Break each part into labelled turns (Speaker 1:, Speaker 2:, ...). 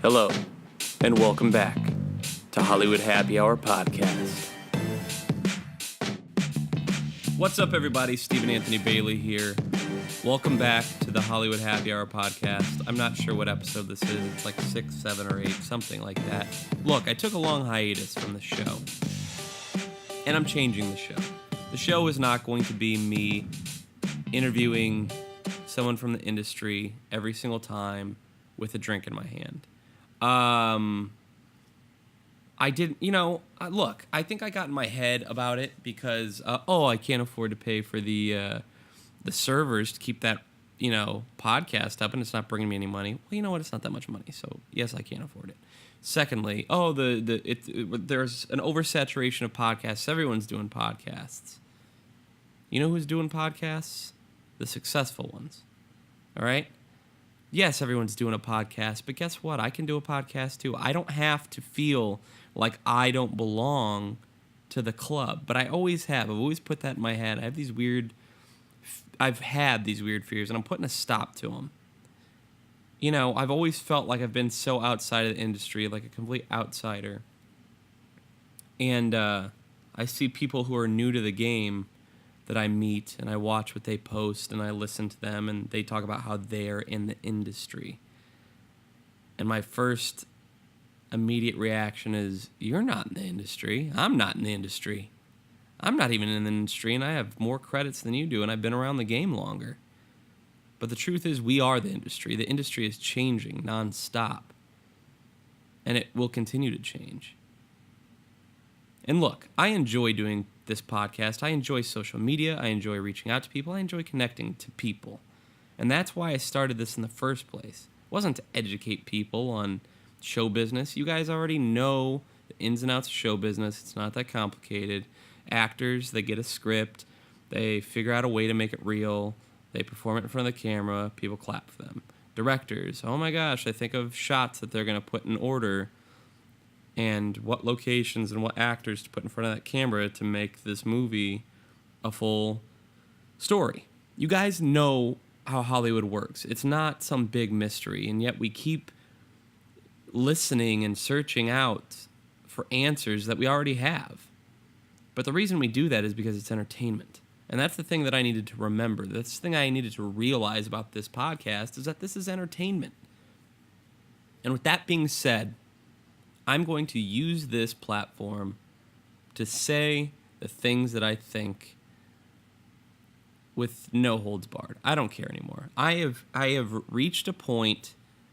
Speaker 1: Hello, and welcome back to Hollywood Happy Hour Podcast. What's up, everybody? Stephen Anthony Bailey here. Welcome back to the Hollywood Happy Hour Podcast. I'm not sure what episode this is. It's like 6, 7, or 8, something like that. Look, I took a long hiatus from the show, and I'm changing the show. The show is not going to be me interviewing someone from the industry every single time with a drink in my hand. I didn't, look, I think I got in my head about it because, I can't afford to pay for the servers to keep that, podcast up, and it's not bringing me any money. Well, you know what? It's not that much money, so yes, I can't afford it. Secondly, there's an oversaturation of podcasts. Everyone's doing podcasts. You know who's doing podcasts? The successful ones. All right? Yes, everyone's doing a podcast, but guess what? I can do a podcast too. I don't have to feel like I don't belong to the club, but I always have. I've always put that in my head. I've had these weird fears, and I'm putting a stop to them. I've always felt like I've been so outside of the industry, like a complete outsider. And I see people who are new to the game that I meet, and I watch what they post, and I listen to them, and they talk about how they're in the industry. And my first immediate reaction is, you're not in the industry. I'm not in the industry. I'm not even in the industry, and I have more credits than you do, and I've been around the game longer. But the truth is, we are the industry. The industry is changing nonstop, and it will continue to change. And look, I enjoy doing this podcast. I enjoy social media. I enjoy reaching out to people. I enjoy connecting to people. And that's why I started this in the first place. It wasn't to educate people on show business. You guys already know the ins and outs of show business. It's not that complicated. Actors, they get a script. They figure out a way to make it real. They perform it in front of the camera. People clap for them. Directors, oh my gosh, they think of shots that they're going to put in order and what locations and what actors to put in front of that camera to make this movie a full story. You guys know how Hollywood works. It's not some big mystery, and yet we keep listening and searching out for answers that we already have. But the reason we do that is because it's entertainment. And that's the thing that I needed to remember. That's the thing I needed to realize about this podcast is that this is entertainment. And with that being said, I'm going to use this platform to say the things that I think with no holds barred. I don't care anymore. I have reached a point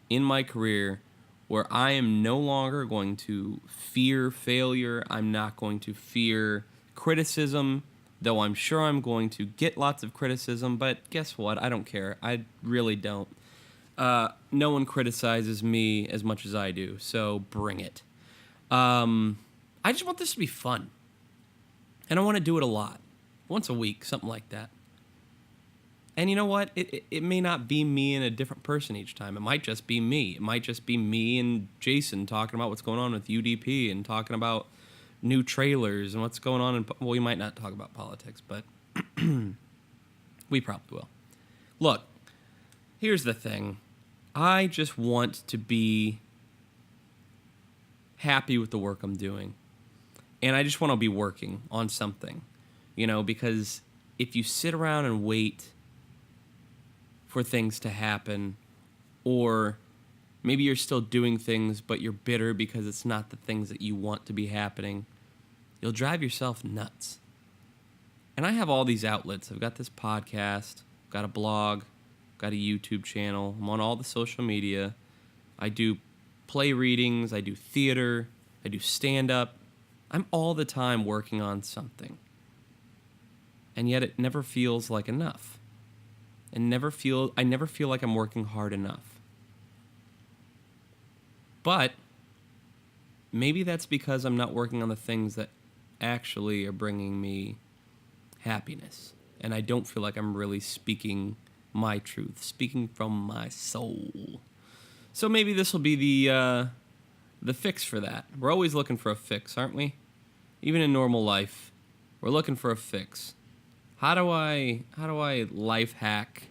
Speaker 1: in my career where I am no longer going to fear failure. I'm not going to fear criticism, though I'm sure I'm going to get lots of criticism, but guess what? I don't care. I really don't. No one criticizes me as much as I do, so bring it. I just want this to be fun. And I want to do it a lot. Once a week, something like that. And you know what? It may not be me and a different person each time. It might just be me. It might just be me and JaySin talking about what's going on with UDP and talking about new trailers and what's going on. Well, we might not talk about politics, but we probably will. Look, here's the thing. I just want to be happy with the work I'm doing. And I just want to be working on something, because if you sit around and wait for things to happen, or maybe you're still doing things, but you're bitter because it's not the things that you want to be happening, you'll drive yourself nuts. And I have all these outlets. I've got this podcast, I've got a blog, I've got a YouTube channel. I'm on all the social media. I do play readings, I do theater, I do stand-up. I'm all the time working on something. And yet it never feels like enough. I never feel like I'm working hard enough. But maybe that's because I'm not working on the things that actually are bringing me happiness. And I don't feel like I'm really speaking my truth, speaking from my soul. So maybe this will be the fix for that. We're always looking for a fix, aren't we? Even in normal life, we're looking for a fix. How do I life hack,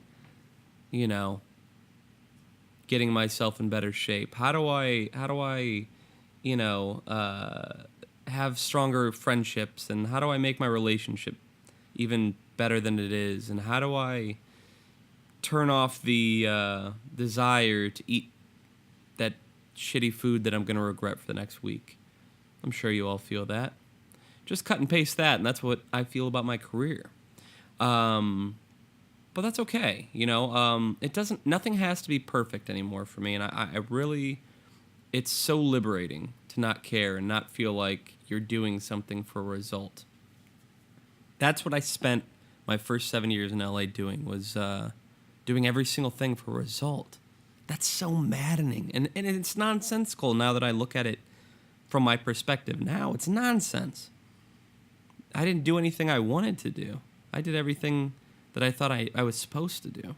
Speaker 1: getting myself in better shape? How do I, you know, have stronger friendships, and how do I make my relationship even better than it is? And how do I turn off the desire to eat that shitty food that I'm going to regret for the next week? I'm sure you all feel that. Just cut and paste that, and that's what I feel about my career. But that's okay, you know. Nothing has to be perfect anymore for me, and I really, it's so liberating to not care and not feel like you're doing something for a result. That's what I spent my first 7 years in LA doing, was doing every single thing for a result. That's so maddening, and it's nonsensical now that I look at it from my perspective. Now it's nonsense. I didn't do anything I wanted to do. I did everything that I thought I was supposed to do.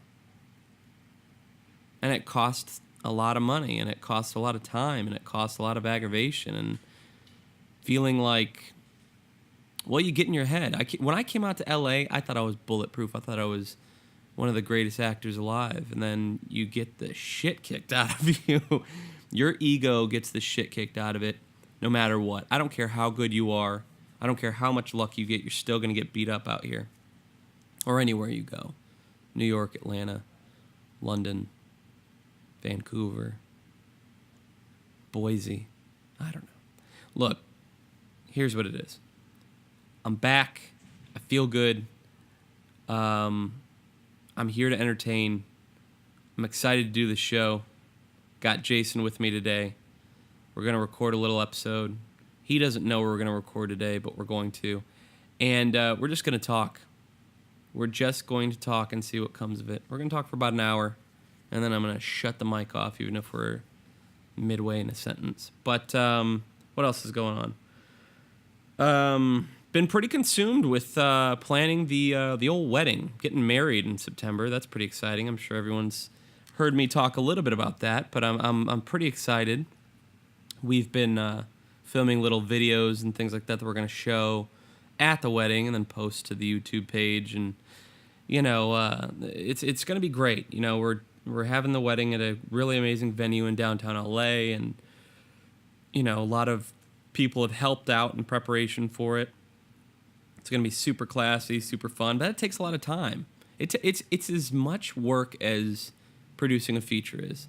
Speaker 1: And it cost a lot of money, and it cost a lot of time, and it cost a lot of aggravation, and feeling like, well, you get in your head. When I came out to LA, I thought I was bulletproof. I thought I was one of the greatest actors alive. And then you get the shit kicked out of you. Your ego gets the shit kicked out of it no matter what. I don't care how good you are. I don't care how much luck you get. You're still going to get beat up out here. Or anywhere you go. New York, Atlanta, London, Vancouver, Boise. I don't know. Look, here's what it is. I'm back. I feel good. I'm here to entertain. I'm excited to do the show. Got JaySin with me today. We're going to record a little episode. He doesn't know we're going to record today, but we're going to. And we're just going to talk. We're just going to talk and see what comes of it. We're going to talk for about an hour, and then I'm going to shut the mic off, even if we're midway in a sentence. But what else is going on? Been pretty consumed with planning the old wedding, getting married in September. That's pretty exciting. I'm sure everyone's heard me talk a little bit about that, but I'm pretty excited. We've been filming little videos and things like that we're going to show at the wedding and then post to the YouTube page, and you know, it's going to be great. You know, we're having the wedding at a really amazing venue in downtown LA, and you know, a lot of people have helped out in preparation for it. It's going to be super classy, super fun, but it takes a lot of time. It's as much work as producing a feature is.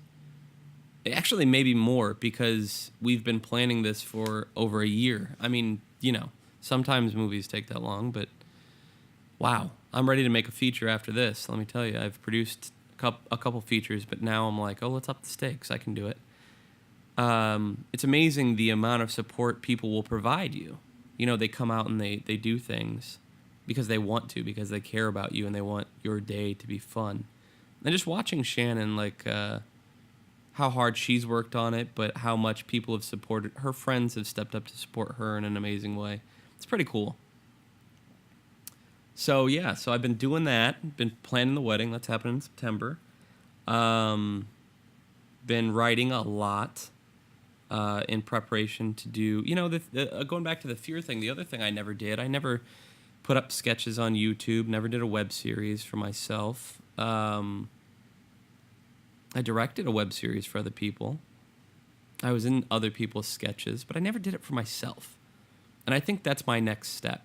Speaker 1: Actually, maybe more, because we've been planning this for over a year. I mean, you know, sometimes movies take that long, but wow, I'm ready to make a feature after this. Let me tell you, I've produced a couple features, but now I'm like, oh, let's up the stakes. I can do it. It's amazing the amount of support people will provide you. You know, they come out and they do things because they want to, because they care about you and they want your day to be fun. And just watching Shannon, like, how hard she's worked on it, but how much people have supported her. Friends have stepped up to support her in an amazing way. It's pretty cool. So yeah, so I've been doing that. Been planning the wedding. That's happening in September. Been writing a lot in preparation to do. You know, going back to the fear thing. The other thing I never did. I never put up sketches on YouTube. Never did a web series for myself. I directed a web series for other people. I was in other people's sketches, but I never did it for myself. And I think that's my next step.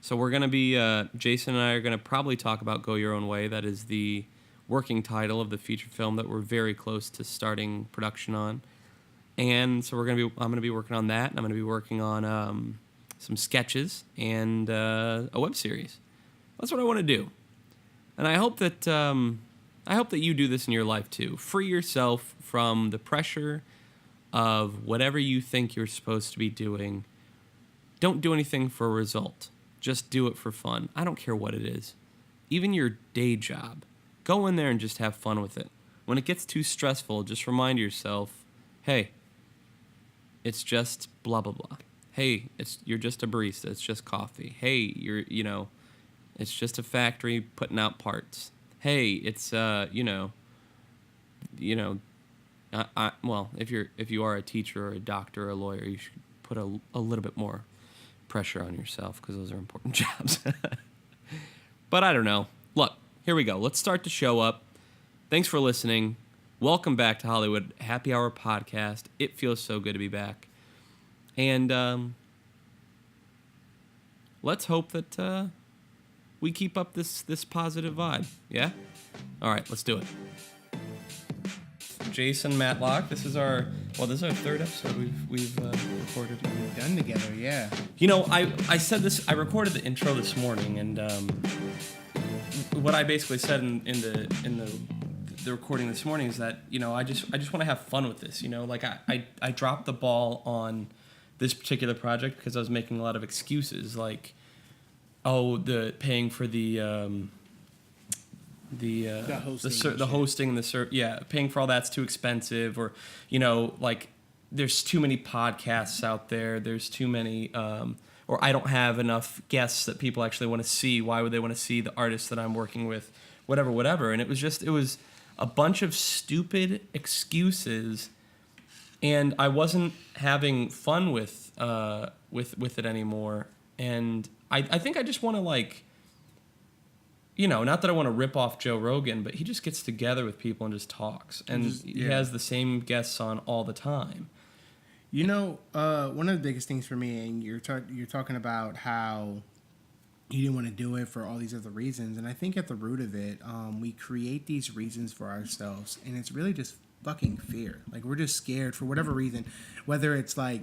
Speaker 1: So we're going to be, JaySin and I are going to probably talk about Go Your Own Way. That is the working title of the feature film that we're very close to starting production on. And so I'm going to be working on that, and I'm going to be working on some sketches and a web series. That's what I want to do. And I hope that you do this in your life too. Free yourself from the pressure of whatever you think you're supposed to be doing. Don't do anything for a result. Just do it for fun. I don't care what it is. Even your day job. Go in there and just have fun with it. When it gets too stressful, just remind yourself, hey, it's just blah, blah, blah. Hey, you're just a barista. It's just coffee. Hey, it's just a factory putting out parts. Hey, it's well, if you are a teacher or a doctor or a lawyer, you should put a little bit more pressure on yourself, because those are important jobs. But I don't know. Look, here we go. Let's start the show up. Thanks for listening. Welcome back to Hollywood Happy Hour Podcast. It feels so good to be back. And let's hope that we keep up this positive vibe. Yeah? All right, let's do it. JaySin Matlock. This is our third episode we've recorded.
Speaker 2: We've done together, yeah.
Speaker 1: You know, I said this. I recorded the intro this morning, and what I basically said in the recording this morning is that, you know, I just want to have fun with this. You know, like I dropped the ball on this particular project because I was making a lot of excuses, like, oh, the paying for the hosting and paying for all that's too expensive, or, you know, like there's too many podcasts out there, there's too many or I don't have enough guests that people actually want to see. Why would they want to see the artists that I'm working with, whatever. And it was a bunch of stupid excuses, and I wasn't having fun with it anymore. And I think I just want to, like, you know, not that I want to rip off Joe Rogan, but he just gets together with people and just talks. And he has the same guests on all the time.
Speaker 2: You know, one of the biggest things for me, and you're talking about how you didn't want to do it for all these other reasons. And I think at the root of it, we create these reasons for ourselves. And it's really just fucking fear. Like, we're just scared for whatever reason, whether it's like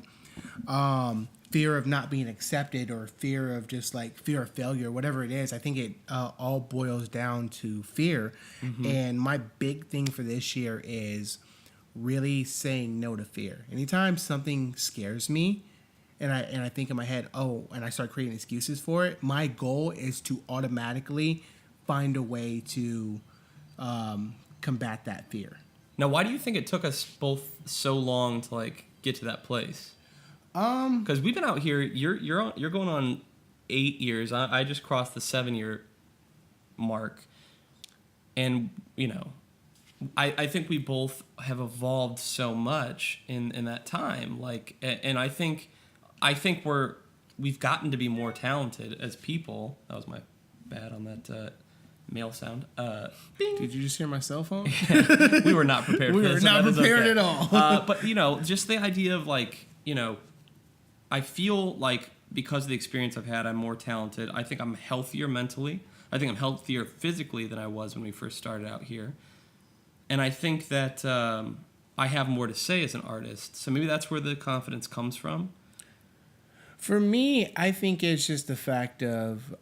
Speaker 2: fear of not being accepted, or fear of failure, whatever it is. I think it all boils down to fear. Mm-hmm. And my big thing for this year is really saying no to fear. Anytime something scares me, and I think in my head, oh, and I start creating excuses for it, my goal is to automatically find a way to combat that fear.
Speaker 1: Now, why do you think it took us both so long to, like, get to that place? Because we've been out here. You're going on 8 years. I just crossed the 7-year mark, and, you know, I think we both have evolved so much in that time. Like, and I think we've gotten to be more talented as people. That was my bad on that mail sound. Bing.
Speaker 2: Did you just hear my cell phone?
Speaker 1: We were not prepared.
Speaker 2: We were not prepared at all.
Speaker 1: But, you know, just the idea of, like, you know, I feel like because of the experience I've had, I'm more talented. I think I'm healthier mentally. I think I'm healthier physically than I was when we first started out here. And I think that I have more to say as an artist. So maybe that's where the confidence comes from.
Speaker 2: For me, I think it's just the fact of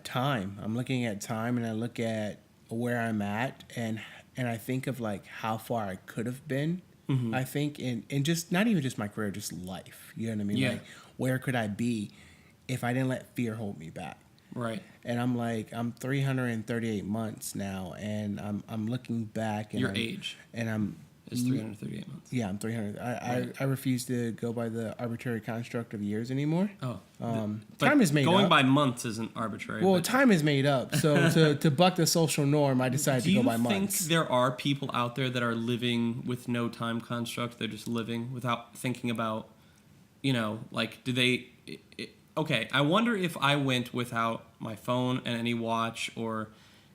Speaker 2: time. I'm looking at time, and I look at where I'm at, and I think of, like, how far I could have been. Mm-hmm. I think in just not even just my career, just life. You know what I mean?
Speaker 1: Yeah.
Speaker 2: Like, where could I be if I didn't let fear hold me back?
Speaker 1: Right.
Speaker 2: And I'm like, I'm 338 months now, and I'm looking back. And
Speaker 1: Your age.
Speaker 2: And I'm...
Speaker 1: It's 338 months.
Speaker 2: Yeah, I'm 300. I refuse to go by the arbitrary construct of years anymore.
Speaker 1: Oh.
Speaker 2: Time is made up.
Speaker 1: Going by months isn't arbitrary.
Speaker 2: Well, time is made up. So to buck the social norm, I decided to go by months.
Speaker 1: Do you think there are people out there that are living with no time construct? They're just living without thinking about, you know, like, do they... Okay, I wonder if I went without my phone and any watch, or,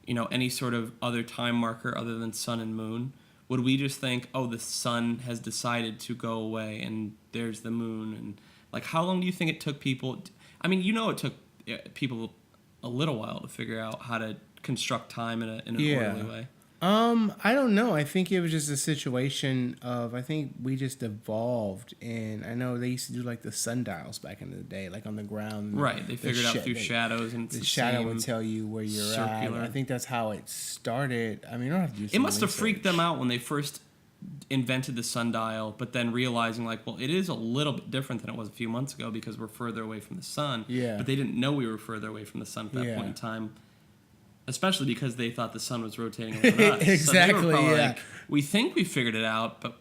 Speaker 1: you know, any sort of other time marker other than sun and moon, would we just think, oh, the sun has decided to go away and there's the moon? And, like, how long do you think it took people? I mean, you know, it took people a little while to figure out how to construct time in an orderly way.
Speaker 2: I don't know. I think it was just a situation of, I think we just evolved, and I know they used to do, like, the sundials back in the day, like on the ground.
Speaker 1: Right. They figured out through shadows, and
Speaker 2: the shadow would tell you where you're circular. At. I think that's how it started. I mean, I don't have to do.
Speaker 1: It must have freaked them out when they first invented the sundial, but then realizing, like, well, it is a little bit different than it was a few months ago because we're further away from the sun.
Speaker 2: Yeah.
Speaker 1: But they didn't know we were further away from the sun at that point in time. Especially because they thought the sun was rotating over us.
Speaker 2: Exactly,
Speaker 1: so they were
Speaker 2: yeah.
Speaker 1: Like, we think we figured it out, but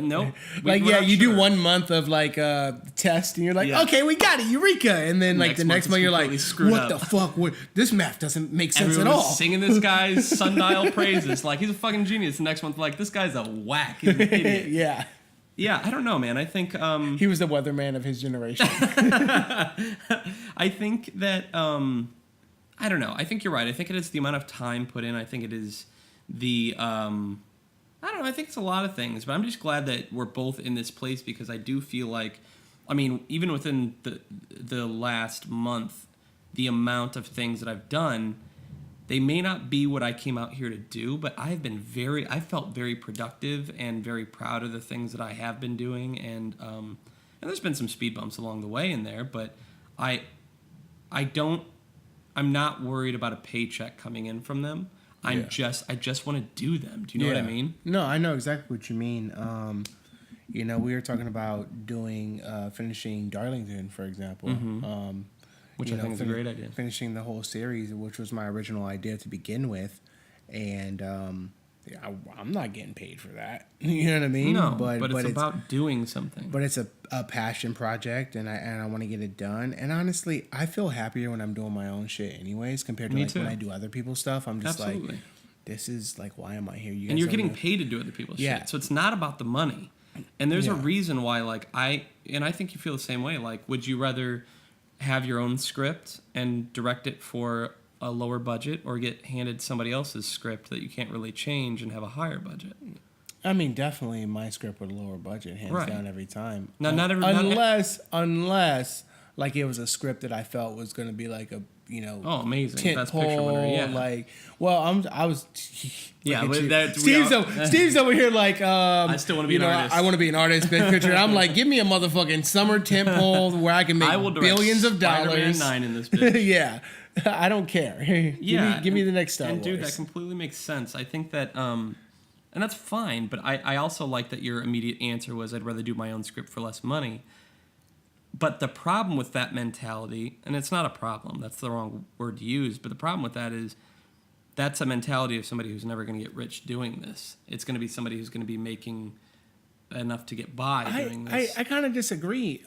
Speaker 1: nope.
Speaker 2: Like, you do 1 month of, like, test, and you're like, okay, we got it, eureka. And then, like, the next month you're like, what the fuck? This math doesn't make sense at all.
Speaker 1: Everyone's singing this guy's sundial praises. Like, he's a fucking genius. The next month, like, this guy's a whack. He's an idiot.
Speaker 2: Yeah.
Speaker 1: Yeah, I don't know, man. I think...
Speaker 2: he was the weatherman of his generation.
Speaker 1: I think that... I don't know. I think you're right. I think it is the amount of time put in. I think it is the I don't know. I think it's a lot of things, but I'm just glad that we're both in this place because I do feel like, I mean, even within the last month, the amount of things that I've done, they may not be what I came out here to do, but I felt very productive and very proud of the things that I have been doing, and there's been some speed bumps along the way in there, but I'm not worried about a paycheck coming in from them. I just want to do them. Do you know what I mean?
Speaker 2: No, I know exactly what you mean. We were talking about finishing Darlington, for example.
Speaker 1: Mm-hmm. Which I think is a great idea.
Speaker 2: Finishing the whole series, which was my original idea to begin with. And I'm not getting paid for that. You know what I mean?
Speaker 1: No, but it's about doing something.
Speaker 2: But it's a passion project, and I want to get it done. And honestly, I feel happier when I'm doing my own shit anyways, compared to when I do other people's stuff. I'm just like, this is like, why am I here?
Speaker 1: And you're getting paid to do other people's shit. So it's not about the money. And there's a reason why, like, I think you feel the same way. Like, would you rather have your own script and direct it for a lower budget, or get handed somebody else's script that you can't really change and have a higher budget?
Speaker 2: I mean, definitely my script with a lower budget, hands down, every time.
Speaker 1: Now,
Speaker 2: unless like it was a script that I felt was going to be like a
Speaker 1: amazing best picture winner,
Speaker 2: like, well, I was
Speaker 1: Steve's
Speaker 2: over here like
Speaker 1: I still want to be an artist.
Speaker 2: I want to be an artist, best picture. I'm like, give me a motherfucking summer tentpole where I can make billions of dollars.
Speaker 1: Spider-Man 9 in this bitch.
Speaker 2: Yeah. I don't care. Give me the next Star Wars.
Speaker 1: Dude, that completely makes sense. I think that, and that's fine, but I also like that your immediate answer was, I'd rather do my own script for less money. But the problem with that mentality, and it's not a problem, that's the wrong word to use, but the problem with that is, that's a mentality of somebody who's never going to get rich doing this. It's going to be somebody who's going to be making enough to get by doing this.
Speaker 2: I kind of disagree,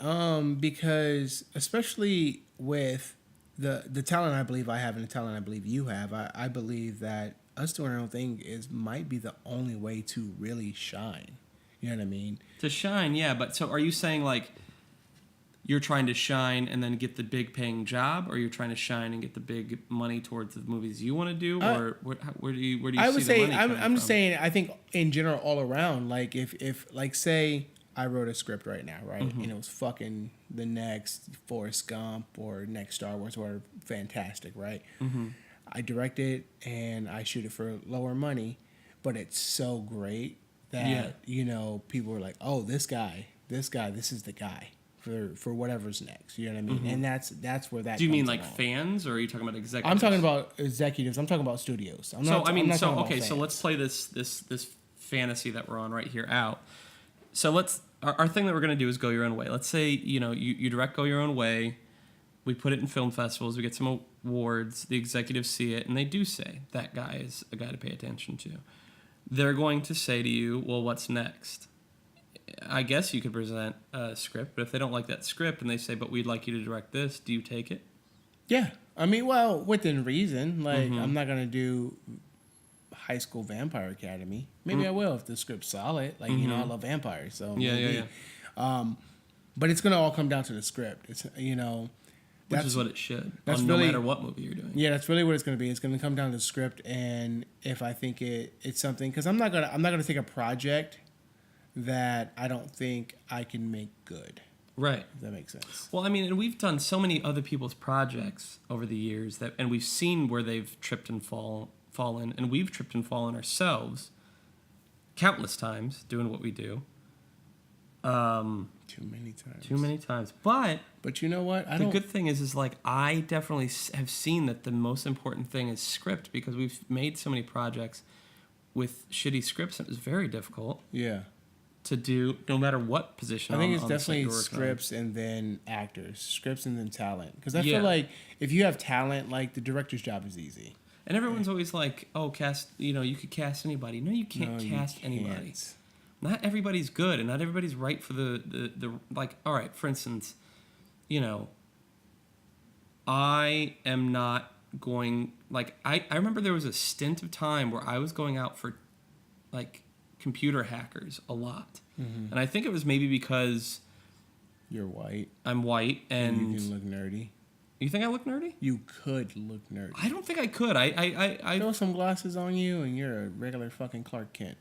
Speaker 2: because especially with the talent I believe I have and the talent I believe you have, I believe that us doing our own thing might be the only way to really shine. You know what I mean?
Speaker 1: To shine, yeah. But so are you saying, like, you're trying to shine and then get the big paying job, or you're trying to shine and get the big money towards the movies you want to do, or where do you
Speaker 2: I
Speaker 1: see
Speaker 2: would
Speaker 1: the
Speaker 2: say
Speaker 1: money coming
Speaker 2: I'm just
Speaker 1: from?
Speaker 2: saying, I think in general all around, like if like, say I wrote a script right now, right,
Speaker 1: Mm-hmm.
Speaker 2: and it was fucking the next Forrest Gump or next Star Wars or fantastic, right? Mm-hmm. I direct it and I shoot it for lower money, but it's so great that people are like, oh, this guy, this is the guy for whatever's next. You know what I mean? Mm-hmm. And that's where that.
Speaker 1: Do you mean
Speaker 2: comes
Speaker 1: like
Speaker 2: along.
Speaker 1: Fans, or are you talking about executives?
Speaker 2: I'm talking about executives. I'm talking about studios.
Speaker 1: So let's play this fantasy that we're on right here out. So our thing that we're gonna do is go your own way. Let's say you direct Go Your Own Way. We put it in film festivals. We get some awards. The executives see it, and they do say that guy is a guy to pay attention to. They're going to say to you, well, what's next? I guess you could present a script, but if they don't like that script and they say, but we'd like you to direct this, do you take it?
Speaker 2: Yeah. I mean, well, within reason. Like, I'm not going to do High School Vampire Academy. Maybe I will if the script's solid. Like, I love vampires. So
Speaker 1: Yeah.
Speaker 2: But it's going to all come down to the script. It's,
Speaker 1: Which is what it should.
Speaker 2: That's
Speaker 1: no matter what movie you're doing.
Speaker 2: Yeah, that's really what it's going to be. It's going to come down to the script, and if I think it's something, because I'm not gonna take a project that I don't think I can make good.
Speaker 1: Right.
Speaker 2: If that makes sense.
Speaker 1: Well, I mean, and we've done so many other people's projects over the years and we've seen where they've tripped and fallen, and we've tripped and fallen ourselves countless times doing what we do.
Speaker 2: Too many times.
Speaker 1: But
Speaker 2: you know what?
Speaker 1: The good thing is like, I definitely have seen that the most important thing is script, because we've made so many projects with shitty scripts, and it was very difficult.
Speaker 2: Yeah.
Speaker 1: To do, no matter what position.
Speaker 2: I think it's definitely scripts and then actors, scripts and then talent. Because I feel like if you have talent, like, the director's job is easy.
Speaker 1: And everyone's always like, "Oh, cast. You could cast anybody." No, you can't cast anybody. Not everybody's good, and not everybody's right for the like. All right, for instance, I am not going, like, I remember there was a stint of time where I was going out for, like, computer hackers a lot. Mm-hmm. And I think it was maybe because
Speaker 2: you're white.
Speaker 1: I'm white, and
Speaker 2: you can look nerdy.
Speaker 1: You think I look nerdy?
Speaker 2: You could look nerdy.
Speaker 1: I don't think I could. I
Speaker 2: throw some glasses on you and you're a regular fucking Clark Kent.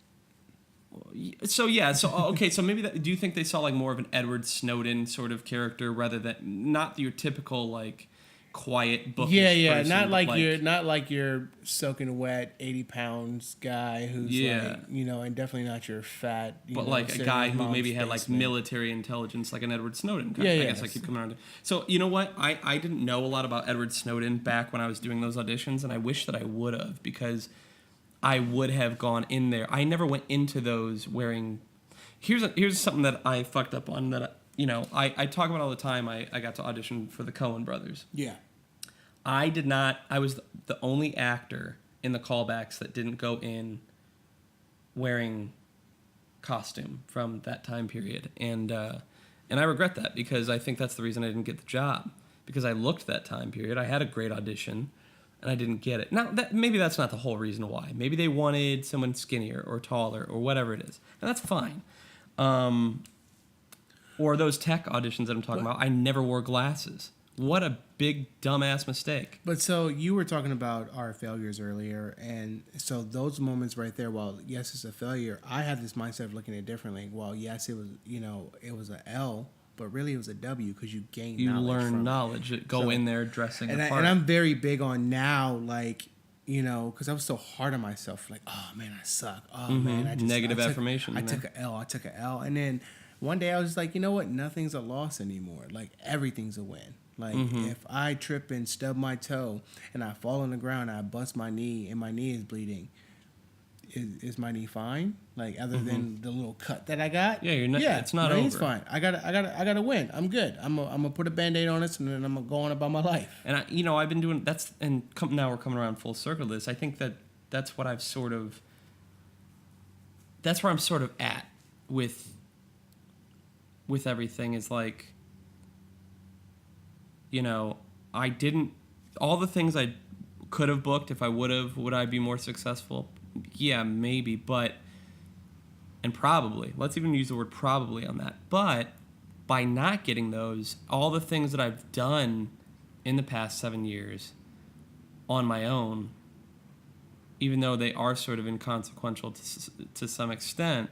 Speaker 1: So yeah, so okay, so maybe do you think they saw like more of an Edward Snowden sort of character rather than not your typical like quiet bookish
Speaker 2: Yeah,
Speaker 1: person,
Speaker 2: not
Speaker 1: but
Speaker 2: like your soaking wet 80 pounds guy who's like, and definitely not your fat,
Speaker 1: but like a guy who maybe had like military intelligence, like an Edward Snowden. I guess I keep coming around to. So you know what? I didn't know a lot about Edward Snowden back when I was doing those auditions, and I wish that I would have, because I would have gone in there. I never went into those wearing. Here's something that I fucked up on that I talk about all the time. I got to audition for the Coen brothers.
Speaker 2: Yeah.
Speaker 1: I did not. I was the only actor in the callbacks that didn't go in wearing costume from that time period, and I regret that, because I think that's the reason I didn't get the job, because I looked that time period. I had a great audition, and I didn't get it. Now maybe that's not the whole reason why. Maybe they wanted someone skinnier or taller or whatever it is, and that's fine. Or those tech auditions that I'm talking about, I never wore glasses. What a big dumbass mistake.
Speaker 2: But so you were talking about our failures earlier, and so those moments right there, while yes, it's a failure, I had this mindset of looking at it differently. Well, yes, it was, it was an L, but really it was a W, because you gain knowledge.
Speaker 1: You learn knowledge. Go in there dressing the part.
Speaker 2: And I'm very big on now, like, because I was so hard on myself, like, oh man, I suck. Oh man, I just
Speaker 1: negative affirmation.
Speaker 2: I took an L, and then one day I was just like, you know what? Nothing's a loss anymore. Like, everything's a win. Like, if I trip and stub my toe and I fall on the ground and I bust my knee and my knee is bleeding, is my knee fine? Like, other than the little cut that I got?
Speaker 1: Yeah, it's not over.
Speaker 2: My knee's fine. I gotta win. I'm good. I'm gonna put a Band-Aid on this, and then I'm gonna go on about my life.
Speaker 1: And I've been doing that's, and now we're coming around full circle to this. I think that's what that's where I'm sort of at with everything, is like, I didn't, all the things I could have booked, if I would I be more successful? Yeah, maybe, and probably, let's even use the word probably on that. But by not getting those, all the things that I've done in the past 7 years on my own, even though they are sort of inconsequential to some extent,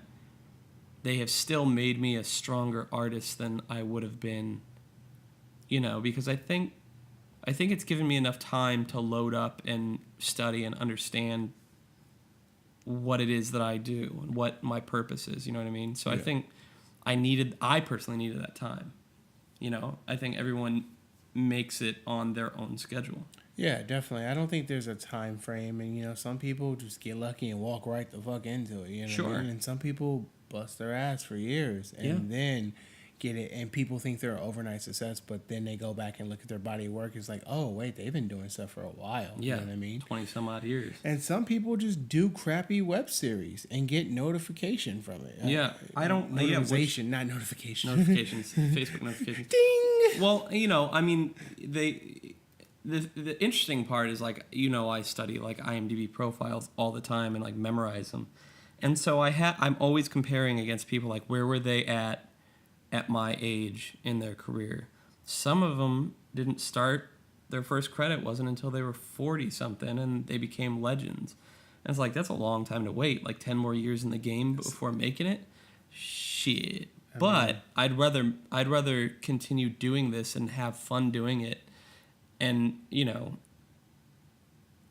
Speaker 1: they have still made me a stronger artist than I would have been. Because I think it's given me enough time to load up and study and understand what it is that I do and what my purpose is. You know what I mean? So yeah. I personally needed that time. I think everyone makes it on their own schedule.
Speaker 2: Yeah, definitely. I don't think there's a time frame, and some people just get lucky and walk right the fuck into it.
Speaker 1: Sure.
Speaker 2: What I mean? And some people bust their ass for years and then get it, and people think they're an overnight success, but then they go back and look at their body of work. It's like, oh wait, they've been doing stuff for a while.
Speaker 1: Yeah,
Speaker 2: you know what I mean?
Speaker 1: 20 some odd years.
Speaker 2: And some people just do crappy web series and get notification from it.
Speaker 1: Yeah, I don't.
Speaker 2: Notification, not notification.
Speaker 1: Notifications, Facebook notifications.
Speaker 2: Ding.
Speaker 1: Well, I mean, the interesting part is, like, I study like IMDb profiles all the time and like memorize them, and so I'm always comparing against people, like, where were they at my age in their career. Some of them didn't start, their first credit wasn't until they were 40 something, and they became legends. And it's like, that's a long time to wait, like 10 more years in the game before making it. Shit. But I'd rather continue doing this and have fun doing it, and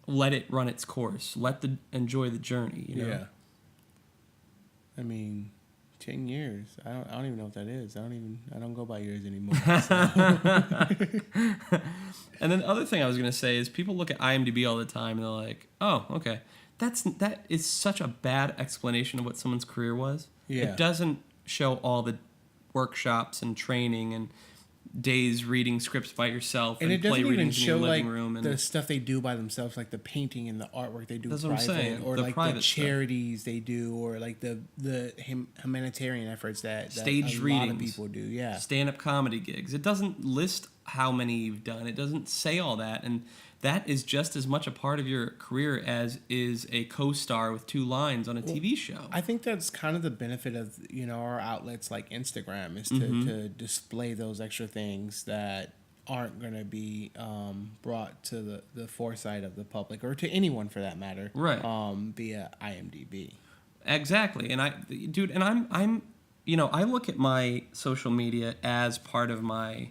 Speaker 1: let it run its course. Enjoy the journey.
Speaker 2: Yeah. I mean, 10 years. I don't even know what that is. I don't go by years anymore. So.
Speaker 1: And then the other thing I was gonna say is, people look at IMDb all the time and they're like, oh, okay. That is such a bad explanation of what someone's career was.
Speaker 2: Yeah.
Speaker 1: It doesn't show all the workshops and training and days reading scripts by yourself and
Speaker 2: it doesn't
Speaker 1: play
Speaker 2: even
Speaker 1: readings in
Speaker 2: show
Speaker 1: your living
Speaker 2: like
Speaker 1: room and
Speaker 2: the stuff they do by themselves, like the painting and the artwork they do.
Speaker 1: That's
Speaker 2: private,
Speaker 1: what I'm saying.
Speaker 2: or
Speaker 1: the
Speaker 2: like the charities stuff they do, or like the humanitarian efforts that
Speaker 1: stage
Speaker 2: a
Speaker 1: readings,
Speaker 2: lot of people do. Yeah,
Speaker 1: stand-up comedy gigs. It doesn't list how many you've done. It doesn't say all that, and that is just as much a part of your career as is a co-star with 2 lines on a TV show.
Speaker 2: I think that's kind of the benefit of our outlets like Instagram, is to display those extra things that aren't going to be brought to the foresight of the public, or to anyone for that matter,
Speaker 1: right?
Speaker 2: Via IMDb.
Speaker 1: Exactly. And I'm I look at my social media as part of my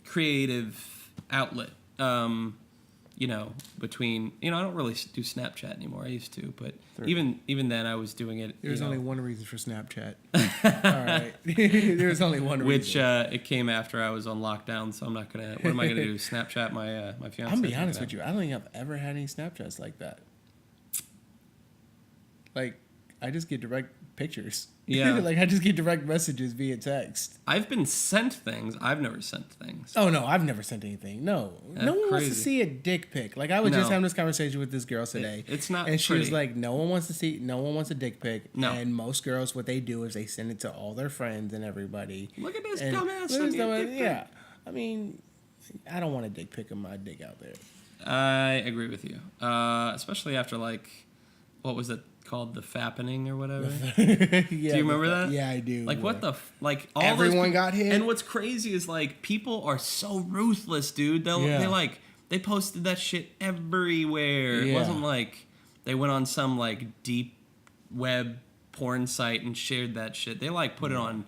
Speaker 1: creative outlet. Between, I don't really do Snapchat anymore. I used to, but even then I was doing it.
Speaker 2: There's only one reason for Snapchat. All right. There's only one reason.
Speaker 1: Which it came after I was on lockdown, so I'm not going to, what am I going to do? Snapchat my fiance?
Speaker 2: I'm going to be honest with you. I don't think I've ever had any Snapchats like that. Like, I just get direct pictures.
Speaker 1: Yeah.
Speaker 2: Like, I just get direct messages via text.
Speaker 1: I've been sent things. I've never sent things.
Speaker 2: Oh, no. I've never sent anything. No.
Speaker 1: That's
Speaker 2: no one wants to
Speaker 1: crazy.
Speaker 2: see a dick pic. Like, I was just having this conversation with this girl today.
Speaker 1: It's not
Speaker 2: And she
Speaker 1: pretty.
Speaker 2: was like, no one wants a dick pic.
Speaker 1: No.
Speaker 2: And most girls, what they do is they send it to all their friends and everybody.
Speaker 1: Look at this
Speaker 2: And
Speaker 1: dumbass.
Speaker 2: look at this
Speaker 1: sending a
Speaker 2: dumbass-
Speaker 1: dick pic.
Speaker 2: Yeah. I mean, I don't want a dick pic of my dick out there.
Speaker 1: I agree with you. Especially after, like, what was it called? The fappening or whatever?
Speaker 2: Yeah,
Speaker 1: Do you remember that?
Speaker 2: Yeah, I do.
Speaker 1: Like, what the... like, all
Speaker 2: Everyone
Speaker 1: those
Speaker 2: got hit?
Speaker 1: And what's crazy is, like, people are so ruthless, dude. They posted that shit everywhere. It
Speaker 2: Yeah.
Speaker 1: wasn't like they went on some, like, deep web porn site and shared that shit. They, like, put it on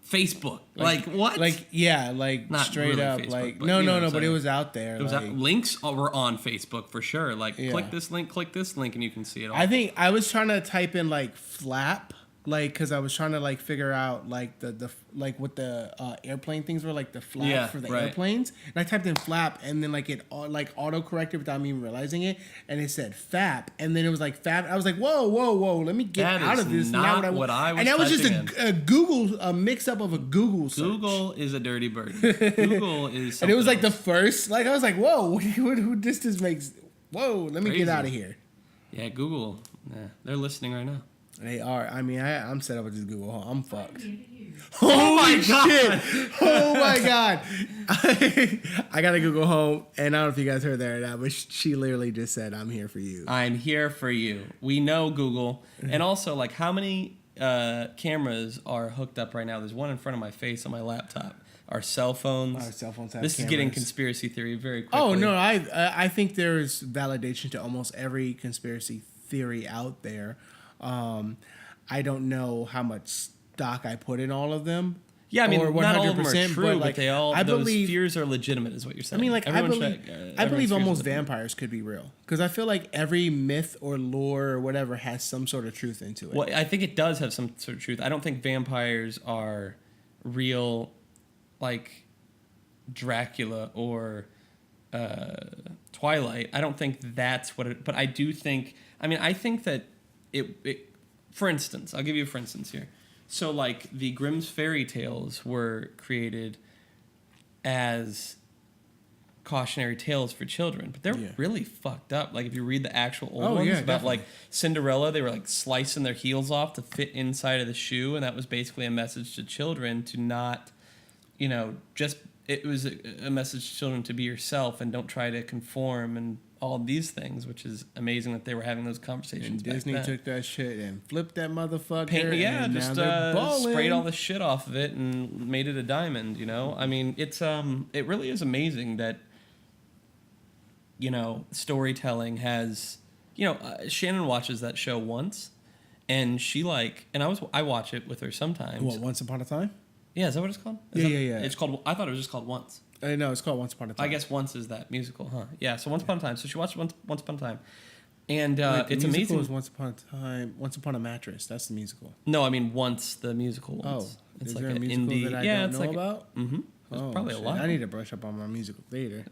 Speaker 1: Facebook. Like what?
Speaker 2: Like, yeah, like,
Speaker 1: Not
Speaker 2: straight
Speaker 1: really
Speaker 2: up.
Speaker 1: Facebook,
Speaker 2: like,
Speaker 1: but
Speaker 2: no,
Speaker 1: you know what I'm
Speaker 2: but it
Speaker 1: saying.
Speaker 2: was out there.
Speaker 1: It was
Speaker 2: like,
Speaker 1: links were on Facebook for sure. Like,
Speaker 2: Yeah.
Speaker 1: click this link, and you can see it all.
Speaker 2: I think I was trying to type in, like, flap. Like, because I was trying to, like, figure out, like, the like, what the airplane things were, like, the flap for the airplanes. And I typed in flap, and then, like, it, like, auto-corrected without me even realizing it. And it said fap. And then it was, like, fap. I was like, whoa, let me get
Speaker 1: That
Speaker 2: out
Speaker 1: is
Speaker 2: of this.
Speaker 1: not
Speaker 2: Now
Speaker 1: what I was
Speaker 2: And that was just
Speaker 1: typing
Speaker 2: a Google, a mix-up of a Google search.
Speaker 1: Google is a dirty bird. Google is something
Speaker 2: And it was, like,
Speaker 1: else.
Speaker 2: the first. Like, I was like, whoa, who this just makes... Whoa, let me
Speaker 1: Crazy.
Speaker 2: get out of here.
Speaker 1: Yeah, Google. They're listening right now.
Speaker 2: They are. I mean, I'm set up with this Google Home. I'm fucked.
Speaker 1: Oh my God.
Speaker 2: Shit. Oh my God. I got a Google Home, and I don't know if you guys heard that or not, but she literally just said, I'm here for you.
Speaker 1: I'm here for you. We know Google. And also, like, how many cameras are hooked up right now? There's one in front of my face on my laptop. Our cell phones.
Speaker 2: Our cell phones have
Speaker 1: This
Speaker 2: cameras.
Speaker 1: is getting conspiracy theory very quickly.
Speaker 2: Oh, no. I think there's validation to almost every conspiracy theory out there. I don't know how much stock I put in all of them.
Speaker 1: Yeah, I mean,
Speaker 2: or
Speaker 1: not all of them are
Speaker 2: 100%,
Speaker 1: true, but
Speaker 2: like,
Speaker 1: they all,
Speaker 2: I
Speaker 1: those
Speaker 2: believe,
Speaker 1: fears are legitimate, is what you're saying.
Speaker 2: I mean, like, I believe
Speaker 1: everyone's
Speaker 2: almost
Speaker 1: fears are
Speaker 2: vampires could be real. Because I feel like every myth or lore or whatever has some sort of truth into it.
Speaker 1: Well, I think it does have some sort of truth. I don't think vampires are real, like Dracula or Twilight. I don't think that's what it... But I do think... I mean, I think that it for instance, I'll give you a for instance here. So, like, the Grimm's fairy tales were created as cautionary tales for children, but they're really fucked up. Like, if you read the actual old ones about,
Speaker 2: definitely.
Speaker 1: like, Cinderella, they were, like, slicing their heels off to fit inside of the shoe, and that was basically a message to children to not, just... It was a message to children to be yourself and don't try to conform and all these things, which is amazing that they were having those conversations.
Speaker 2: And Disney
Speaker 1: back then.
Speaker 2: took that shit and flipped that motherfucker.
Speaker 1: Just sprayed all the shit off of it and made it a diamond. I mean, it's it really is amazing that storytelling has Shannon watches that show once, and she and I watch it with her sometimes.
Speaker 2: What, Once Upon a Time?
Speaker 1: Yeah, is that what it's called?
Speaker 2: Yeah.
Speaker 1: It's called. I thought it was just called Once.
Speaker 2: No, it's called Once Upon a Time.
Speaker 1: I guess Once is that musical, huh? Yeah, so Once Upon a Time. So she watched Once Upon a Time, and it's amazing.
Speaker 2: Was Once Upon a Time, Once Upon a Mattress. That's the musical.
Speaker 1: No, I mean Once, the musical Once.
Speaker 2: Oh,
Speaker 1: It's
Speaker 2: is
Speaker 1: like
Speaker 2: there a
Speaker 1: an
Speaker 2: musical
Speaker 1: indie.
Speaker 2: that I
Speaker 1: Yeah,
Speaker 2: don't
Speaker 1: it's
Speaker 2: know
Speaker 1: like
Speaker 2: about?
Speaker 1: Mm-hmm. There's probably
Speaker 2: shit.
Speaker 1: a lot.
Speaker 2: I need to brush up on my musical theater.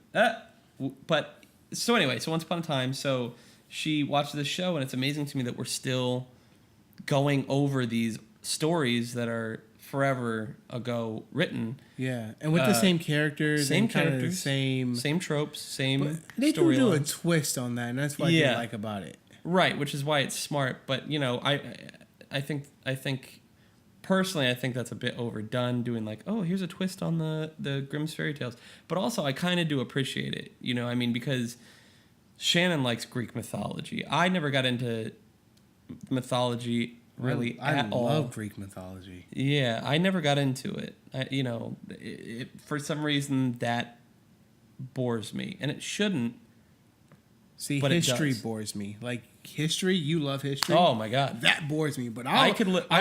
Speaker 1: But so anyway, so Once Upon a Time. So she watched this show, and it's amazing to me that we're still going over these stories that are forever ago written.
Speaker 2: Yeah, and with the same characters,
Speaker 1: same
Speaker 2: and kind of the
Speaker 1: characters,
Speaker 2: same
Speaker 1: tropes, same
Speaker 2: they do a
Speaker 1: storylines.
Speaker 2: twist on that, and that's what I do like about it.
Speaker 1: Right, which is why it's smart. But I think personally, I think that's a bit overdone. Doing like, oh, here's a twist on the Grimm's fairy tales. But also, I kind of do appreciate it. I mean, because Shannon likes Greek mythology. I never got into mythology really at all.
Speaker 2: I love Greek mythology.
Speaker 1: Yeah, I never got into it. For some reason that bores me, and it shouldn't.
Speaker 2: See,
Speaker 1: but
Speaker 2: history
Speaker 1: it does.
Speaker 2: bores me. Like history, you love history.
Speaker 1: Oh my god,
Speaker 2: that bores me. But
Speaker 1: I'm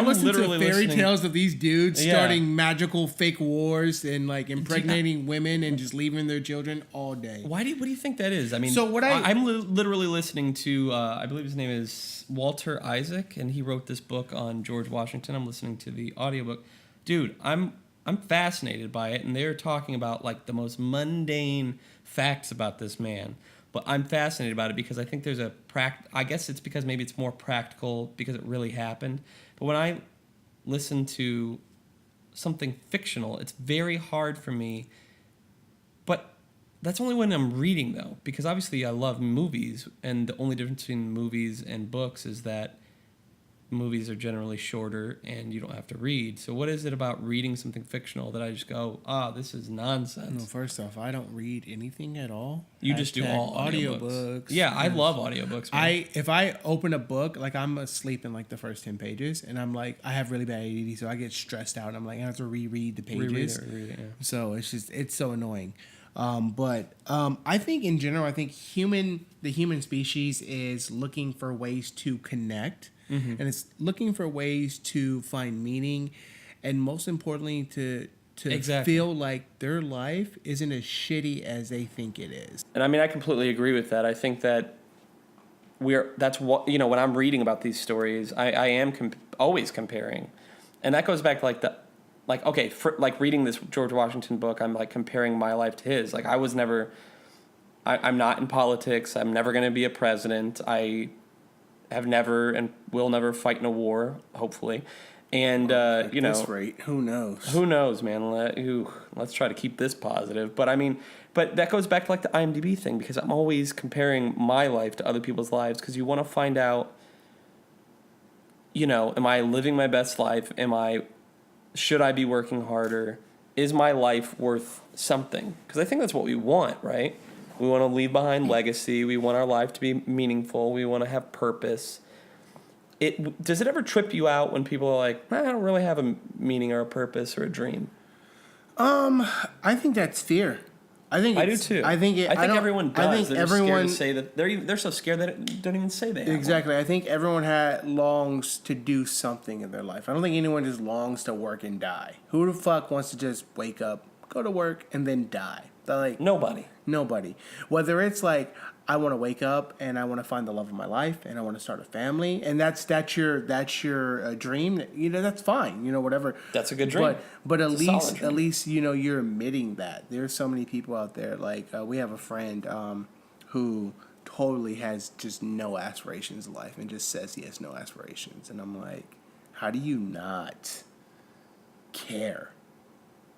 Speaker 2: listen
Speaker 1: literally
Speaker 2: to fairy
Speaker 1: listening.
Speaker 2: tales of these dudes
Speaker 1: Yeah.
Speaker 2: starting magical fake wars and like impregnating women and just leaving their children all day.
Speaker 1: What do you think that is? I mean,
Speaker 2: So
Speaker 1: I'm literally listening to I believe his name is Walter Isaac, and he wrote this book on George Washington. I'm listening to the audiobook. Dude, I'm fascinated by it, and they're talking about like the most mundane facts about this man. But I'm fascinated about it because I think there's I guess it's because maybe it's more practical because it really happened. But when I listen to something fictional, it's very hard for me. But that's only when I'm reading, though, because obviously I love movies, and the only difference between movies and books is that movies are generally shorter and you don't have to read. So what is it about reading something fictional that I just go, this is nonsense?
Speaker 2: No, first off, I don't read anything at all.
Speaker 1: You just do all audiobooks. Yeah, I love audiobooks. Man.
Speaker 2: If I open a book, like I'm asleep in like the first 10 pages, and I'm like, I have really bad ADD, so I get stressed out. I'm like, I have to reread the pages.
Speaker 1: Reread it, yeah.
Speaker 2: So it's so annoying. But I think in general, the human species is looking for ways to connect. Mm-hmm. And it's looking for ways to find meaning, and most importantly, to feel like their life isn't as shitty as they think it is.
Speaker 1: And I mean, I completely agree with that. I think that that's what, when I'm reading about these stories, I am always comparing, and that goes back to reading this George Washington book. I'm like comparing my life to his. Like I was never, I'm not in politics. I'm never going to be a president. I have never and will never fight in a war, hopefully. And,
Speaker 2: at this rate, who knows?
Speaker 1: Who knows, man? Let's try to keep this positive. But I mean, that goes back to like the IMDb thing, because I'm always comparing my life to other people's lives, because you want to find out, am I living my best life? Should I be working harder? Is my life worth something? Because I think that's what we want, right? We want to leave behind legacy. We want our life to be meaningful. We want to have purpose. Does it ever trip you out when people are like, I don't really have a meaning or a purpose or a dream?
Speaker 2: I think that's fear. I do
Speaker 1: too.
Speaker 2: I think
Speaker 1: everyone does.
Speaker 2: I think
Speaker 1: they're
Speaker 2: everyone
Speaker 1: scared to say that. They're so scared that they don't even say they have
Speaker 2: exactly.
Speaker 1: one.
Speaker 2: I think everyone longs to do something in their life. I don't think anyone just longs to work and die. Who the fuck wants to just wake up, go to work, and then die? Like
Speaker 1: Nobody.
Speaker 2: Whether it's like, I want to wake up and I want to find the love of my life and I want to start a family, and that's your dream. That's fine. Whatever.
Speaker 1: That's a good dream.
Speaker 2: But at least you're admitting that there's so many people out there. Like we have a friend who totally has just no aspirations in life and just says he has no aspirations, and I'm like, how do you not care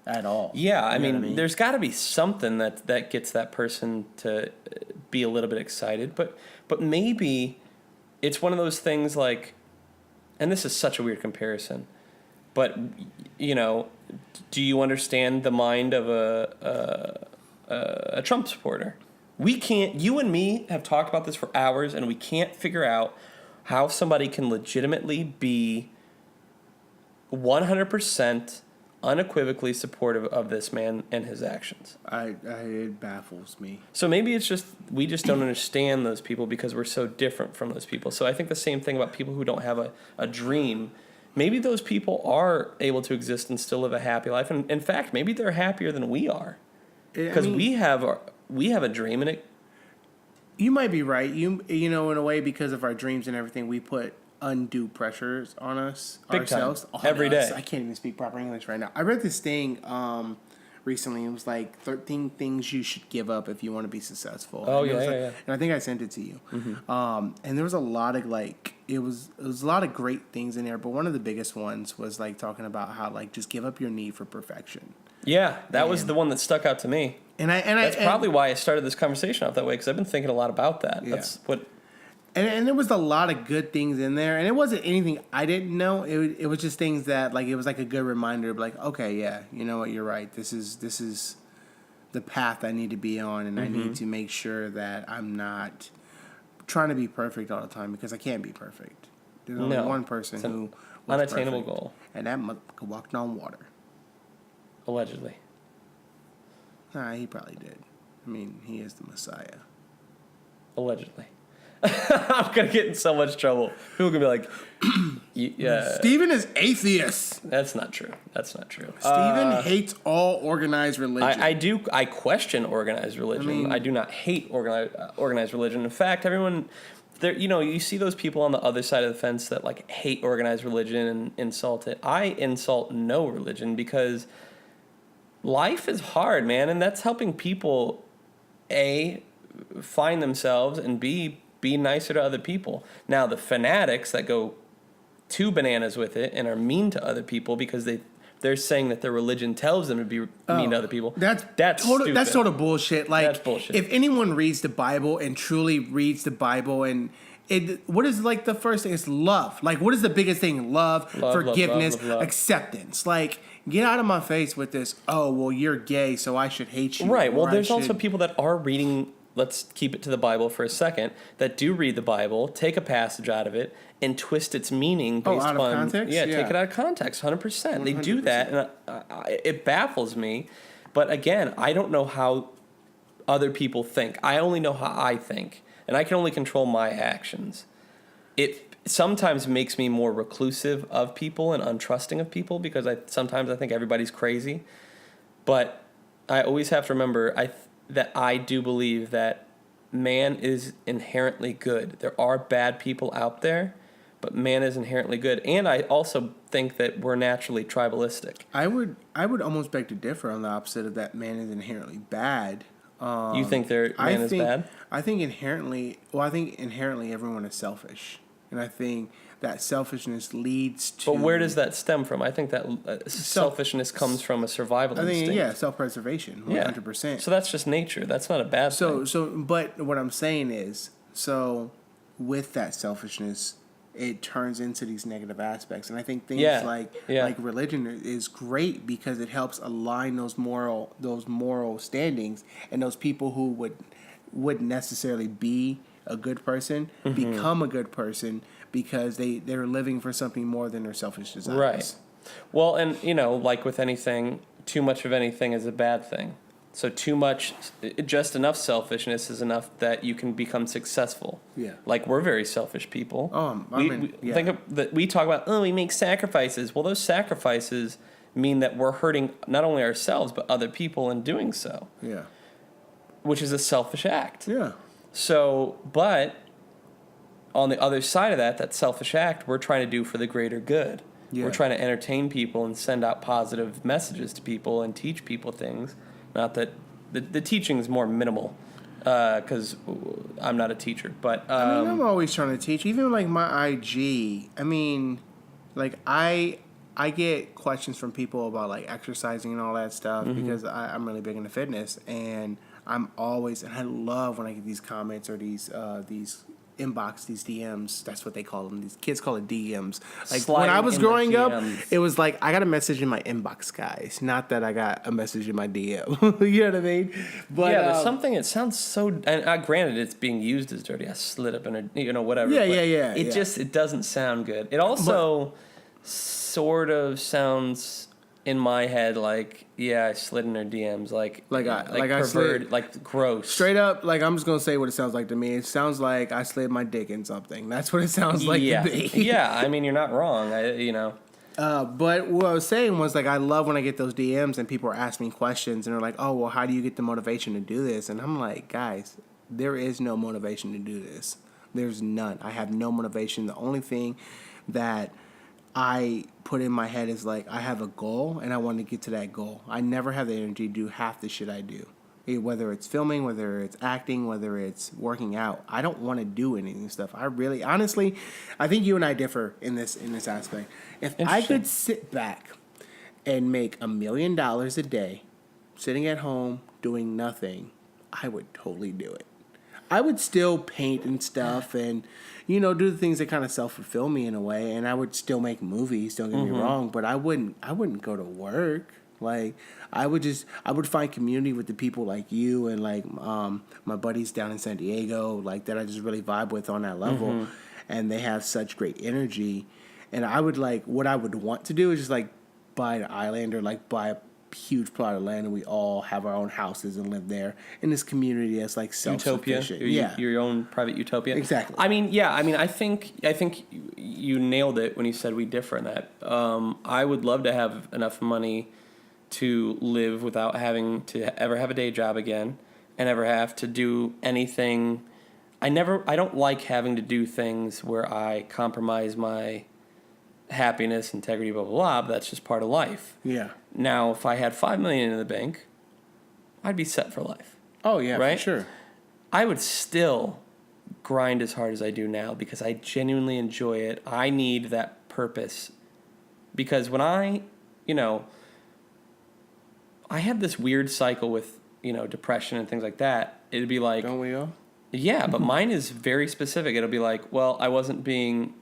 Speaker 2: at all?
Speaker 1: Yeah, I mean, there's got to be something that gets that person to be a little bit excited, but maybe it's one of those things like, and this is such a weird comparison, but do you understand the mind of a Trump supporter? You and me have talked about this for hours, and we can't figure out how somebody can legitimately be 100% unequivocally supportive of this man and his actions.
Speaker 2: It baffles me.
Speaker 1: So maybe it's just we just don't understand those people because we're so different from those people. So I think the same thing about people who don't have a dream. Maybe those people are able to exist and still live a happy life. And in fact, maybe they're happier than we are because we have a dream, and it.
Speaker 2: You might be right. In a way, because of our dreams and everything, we put undue pressures on us ourselves
Speaker 1: every day.
Speaker 2: I can't even speak proper English right now. I read this thing recently. It was like 13 things you should give up if you want to be successful.
Speaker 1: Oh,
Speaker 2: and
Speaker 1: yeah.
Speaker 2: And I think I sent it to you. Mm-hmm. And there was a lot of it was a lot of great things in there, but one of the biggest ones was like talking about how like just give up your need for perfection.
Speaker 1: Yeah, that was the one that stuck out to me. That's probably why I started this conversation off that way, because I've been thinking a lot about that. Yeah. That's what.
Speaker 2: And there was a lot of good things in there, and it wasn't anything I didn't know. It was just things that like it was like a good reminder of like, okay, yeah, you know what, you're right. This is the path I need to be on, and I need to make sure that I'm not trying to be perfect all the time, because I can't be perfect. There's only one person who was
Speaker 1: unattainable
Speaker 2: perfect,
Speaker 1: goal,
Speaker 2: and that motherfucker walked on water.
Speaker 1: Allegedly.
Speaker 2: Nah, he probably did. I mean, he is the Messiah.
Speaker 1: Allegedly. I'm going to get in so much trouble. People are going to be like,
Speaker 2: Steven is atheist.
Speaker 1: That's not true.
Speaker 2: Steven hates all organized religion.
Speaker 1: I question organized religion. I do not hate organized religion. In fact, everyone... There, you see those people on the other side of the fence that like hate organized religion and insult it. I insult no religion because life is hard, man, and that's helping people A, find themselves, and B, be nicer to other people. Now, the fanatics that go too bananas with it and are mean to other people because they're saying that their religion tells them to be mean to other people. That's stupid.
Speaker 2: That's sort of bullshit. Like,
Speaker 1: that's bullshit.
Speaker 2: If anyone reads the Bible and truly reads the Bible, and what is like the first thing? It's love. Like, what is the biggest thing? Love, forgiveness, love. Acceptance. Like, get out of my face with this. Oh, well, you're gay, so I should hate you.
Speaker 1: Right. Well, there's also people that are reading. Let's keep it to the Bible for a second. That do read the Bible, take a passage out of it, and twist its meaning based
Speaker 2: out
Speaker 1: on
Speaker 2: of context.
Speaker 1: Yeah, take it out of context, 100%. They do that, and it baffles me. But again, I don't know how other people think. I only know how I think, and I can only control my actions. It sometimes makes me more reclusive of people and untrusting of people because sometimes I think everybody's crazy. But I always have to remember that I do believe that man is inherently good. There are bad people out there, but man is inherently good. And I also think that we're naturally tribalistic.
Speaker 2: I would almost beg to differ on the opposite of that. Man is inherently bad.
Speaker 1: You think man is bad?
Speaker 2: I think inherently everyone is selfish. And I think that selfishness leads to...
Speaker 1: But where does that stem from? I think that selfishness comes from a survival instinct.
Speaker 2: Yeah, self-preservation, 100%.
Speaker 1: Yeah. So that's just nature. That's not a bad thing.
Speaker 2: But what I'm saying is, with that selfishness, it turns into these negative aspects. And I think things like religion is great because it helps align those moral standings, and those people who wouldn't necessarily be a good person become a good person because they're living for something more than their selfish desires.
Speaker 1: Right. Well, and like with anything, too much of anything is a bad thing. So too much, just enough selfishness is enough that you can become successful. Yeah. Like we're very selfish people. Think of that. We talk about we make sacrifices. Well, those sacrifices mean that we're hurting not only ourselves but other people in doing so. Yeah. Which is a selfish act. Yeah. So, but on the other side of that selfish act, we're trying to do for the greater good. Yeah. We're trying to entertain people and send out positive messages to people and teach people things. Not that the teaching is more minimal because I'm not a teacher. But
Speaker 2: I'm always trying to teach. Even like my IG, I get questions from people about like exercising and all that stuff because I'm really big into fitness, and I love when I get these comments or these inbox, these DMs. That's what they call them. These kids call it DMs. Like sliding when I was growing up, it was like I got a message in my inbox, guys. Not that I got a message in my DM. You know what I mean? But
Speaker 1: there's something. It sounds so. And granted, it's being used as dirty. I slid up in a whatever.
Speaker 2: Yeah.
Speaker 1: It doesn't sound good. It also sort of sounds in my head like I slid in her DMs like I slid, like gross.
Speaker 2: Straight up, like I'm just gonna say what it sounds like to me. It sounds like I slid my dick in something. That's what it sounds like to me.
Speaker 1: Yeah, I mean you're not wrong.
Speaker 2: But what I was saying was like I love when I get those DMs and people are asking me questions and they're like, oh well, how do you get the motivation to do this? And I'm like, guys, there is no motivation to do this. There's none. I have no motivation. The only thing that I put in my head is like I have a goal and I want to get to that goal. I never have the energy to do half the shit I do. Whether it's filming, whether it's acting, whether it's working out. I don't want to do any of this stuff. Honestly, I think you and I differ in this aspect. If I could sit back and make $1 million a day sitting at home doing nothing, I would totally do it. I would still paint and stuff and, do the things that kind of self-fulfill me in a way. And I would still make movies, don't get me wrong, but I wouldn't go to work. Like, I would find community with the people like you and like my buddies down in San Diego, like that I just really vibe with on that level. And they have such great energy. And I would what I would want to do is just like buy an island or like buy huge plot of land and we all have our own houses and live there in this community that's like self-sufficient.
Speaker 1: Utopia. Your own private utopia.
Speaker 2: Exactly.
Speaker 1: I mean, yeah. I mean, I think you nailed it when you said we differ in that. I would love to have enough money to live without having to ever have a day job again and ever have to do anything. I don't like having to do things where I compromise my happiness, integrity, blah, blah, blah, but that's just part of life.
Speaker 2: Yeah.
Speaker 1: Now, if I had $5 million in the bank, I'd be set for life.
Speaker 2: Oh, yeah,
Speaker 1: right?
Speaker 2: For sure.
Speaker 1: I would still grind as hard as I do now because I genuinely enjoy it. I need that purpose. Because when I had this weird cycle with, depression and things like that. It'd be like...
Speaker 2: Don't we all?
Speaker 1: Yeah, but mine is very specific. It'll be like, well, I wasn't being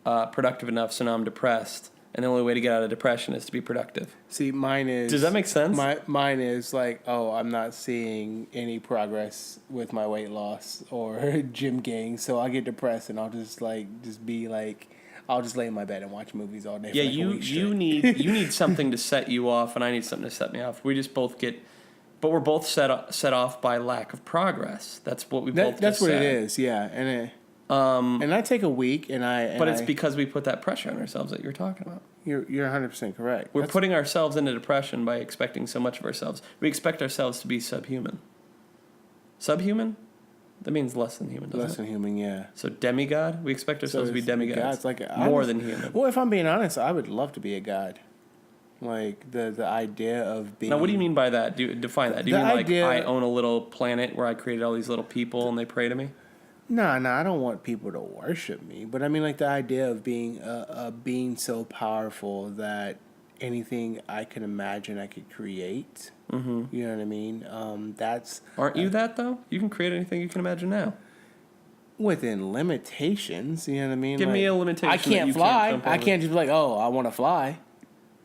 Speaker 1: productive enough, so now I'm depressed. And the only way to get out of depression is to be productive.
Speaker 2: See, mine is...
Speaker 1: Does that make sense?
Speaker 2: Mine is like, oh, I'm not seeing any progress with my weight loss or gym gains, so I'll get depressed and I'll just be like... I'll just lay in my bed and watch movies all day.
Speaker 1: Yeah,
Speaker 2: for like a week
Speaker 1: you need something to set you off, and I need something to set me off. We just both get... But we're both set off by lack of progress. That's what we both
Speaker 2: That's what
Speaker 1: said.
Speaker 2: it is, yeah. And I take a week, but
Speaker 1: it's because we put that pressure on ourselves that you're talking about.
Speaker 2: You're 100% correct.
Speaker 1: We're putting ourselves into depression by expecting so much of ourselves. We expect ourselves to be subhuman. Subhuman? That means less than human, doesn't it?
Speaker 2: Less than human, yeah.
Speaker 1: So demigod? We expect ourselves to be demigods. More than human.
Speaker 2: Well, if I'm being honest, I would love to be a god. Like, the idea of being...
Speaker 1: Now, what do you mean by that? Define that. Do you mean like I own a little planet where I created all these little people and they pray to me?
Speaker 2: No, I don't want people to worship me. But I mean, like, the idea of being being so powerful that anything I can imagine I could create. Mm-hmm. You know what I mean?
Speaker 1: Aren't you that, though? You can create anything you can imagine now.
Speaker 2: Within limitations, you know what I mean?
Speaker 1: Give me a limitation.
Speaker 2: I can't fly. I can't just be like, oh, I want to fly.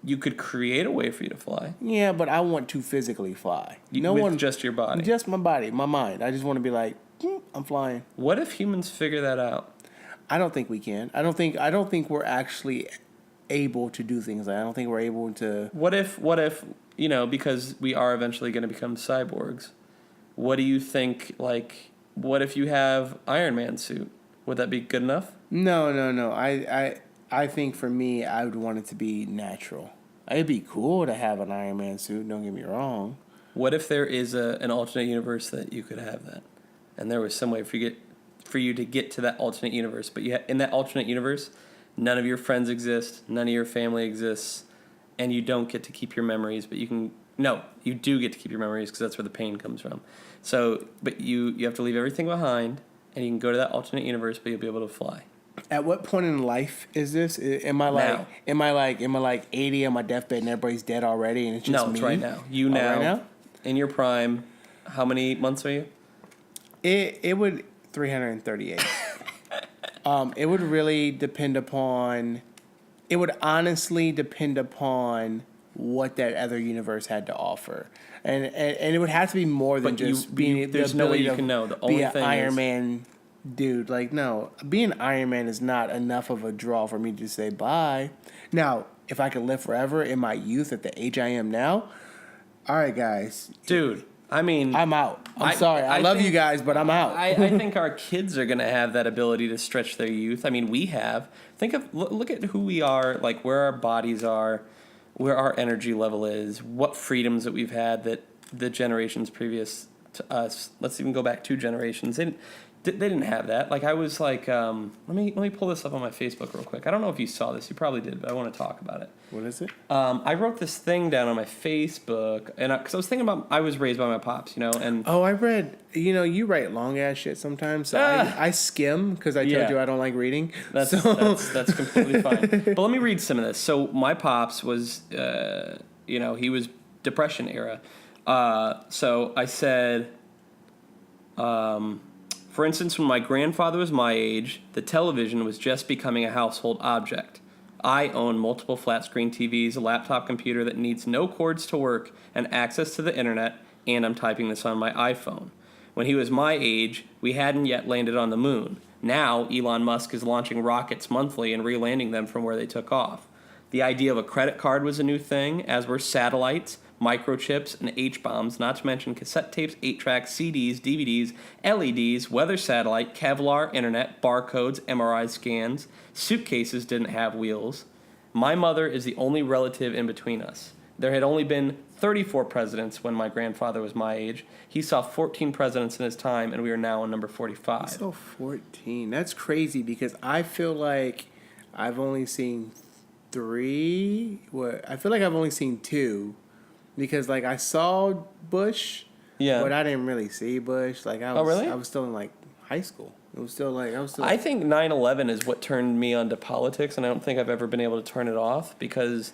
Speaker 1: You could create a way for you to fly.
Speaker 2: Yeah, but I want to physically fly.
Speaker 1: Just your body.
Speaker 2: Just my body, my mind. I just want to be like, I'm flying.
Speaker 1: What if humans figure that out?
Speaker 2: I don't think we can. I don't think we're actually able to do things. I don't think we're able to.
Speaker 1: What if because we are eventually going to become cyborgs? What do you think? Like, what if you have Iron Man suit? Would that be good enough?
Speaker 2: No. I think for me, I would want it to be natural. It'd be cool to have an Iron Man suit, don't get me wrong.
Speaker 1: What if there is an alternate universe that you could have that? And there was some way for you to get to that alternate universe. But in that alternate universe, none of your friends exist, none of your family exists, and you don't get to keep your memories. But you do get to keep your memories because that's where the pain comes from. So, but you have to leave everything behind, and you can go to that alternate universe, but you'll be able to fly.
Speaker 2: At what point in life is this? Am I like 80 on my deathbed and everybody's dead already and it's just me?
Speaker 1: No, it's right now. Right now? In your prime, how many months are you?
Speaker 2: It would 338. It would really depend upon. It would honestly depend upon what that other universe had to offer, and it would have to be more than being.
Speaker 1: There's no way you can know. The only thing
Speaker 2: Iron Man. Dude, like, no. Being Iron Man is not enough of a draw for me to say bye. Now, if I could live forever in my youth at the age I am now, all right, guys.
Speaker 1: Dude, I mean...
Speaker 2: I'm out. I'm sorry. I love you guys, but I'm out.
Speaker 1: I think our kids are going to have that ability to stretch their youth. I mean, we have. Look at who we are, like where our bodies are, where our energy level is, what freedoms that we've had that the generations previous to us, let's even go back 2 generations, they didn't have that. Like, I was like, let me pull this up on my Facebook real quick. I don't know if you saw this. You probably did, but I want to talk about it.
Speaker 2: What is it?
Speaker 1: I wrote this thing down on my Facebook, and because I was thinking about, I was raised by my pops, and...
Speaker 2: Oh, I read, you write long-ass shit sometimes, so I skim, because I told you I don't like reading.
Speaker 1: That's completely fine. But let me read some of this. So, my pops was, he was Depression era. So, I said... For instance, when my grandfather was my age, the television was just becoming a household object. I own multiple flat-screen TVs, a laptop computer that needs no cords to work, and access to the internet, and I'm typing this on my iPhone. When he was my age, we hadn't yet landed on the moon. Now, Elon Musk is launching rockets monthly and re-landing them from where they took off. The idea of a credit card was a new thing, as were satellites, microchips, and H-bombs, not to mention cassette tapes, 8-tracks, CDs, DVDs, LEDs, weather satellite, Kevlar, internet, barcodes, MRI scans. Suitcases didn't have wheels. My mother is the only relative in between us. There had only been 34 presidents when my grandfather was my age. He saw 14 presidents in his time, and we are now on number 45.
Speaker 2: So 14. That's crazy because I feel like I've only seen 3. I feel like I've only seen 2 because like I saw Bush, but I didn't really see Bush. Like I was still in like high school. It was still like I
Speaker 1: think 9/11 is what turned me onto politics, and I don't think I've ever been able to turn it off because.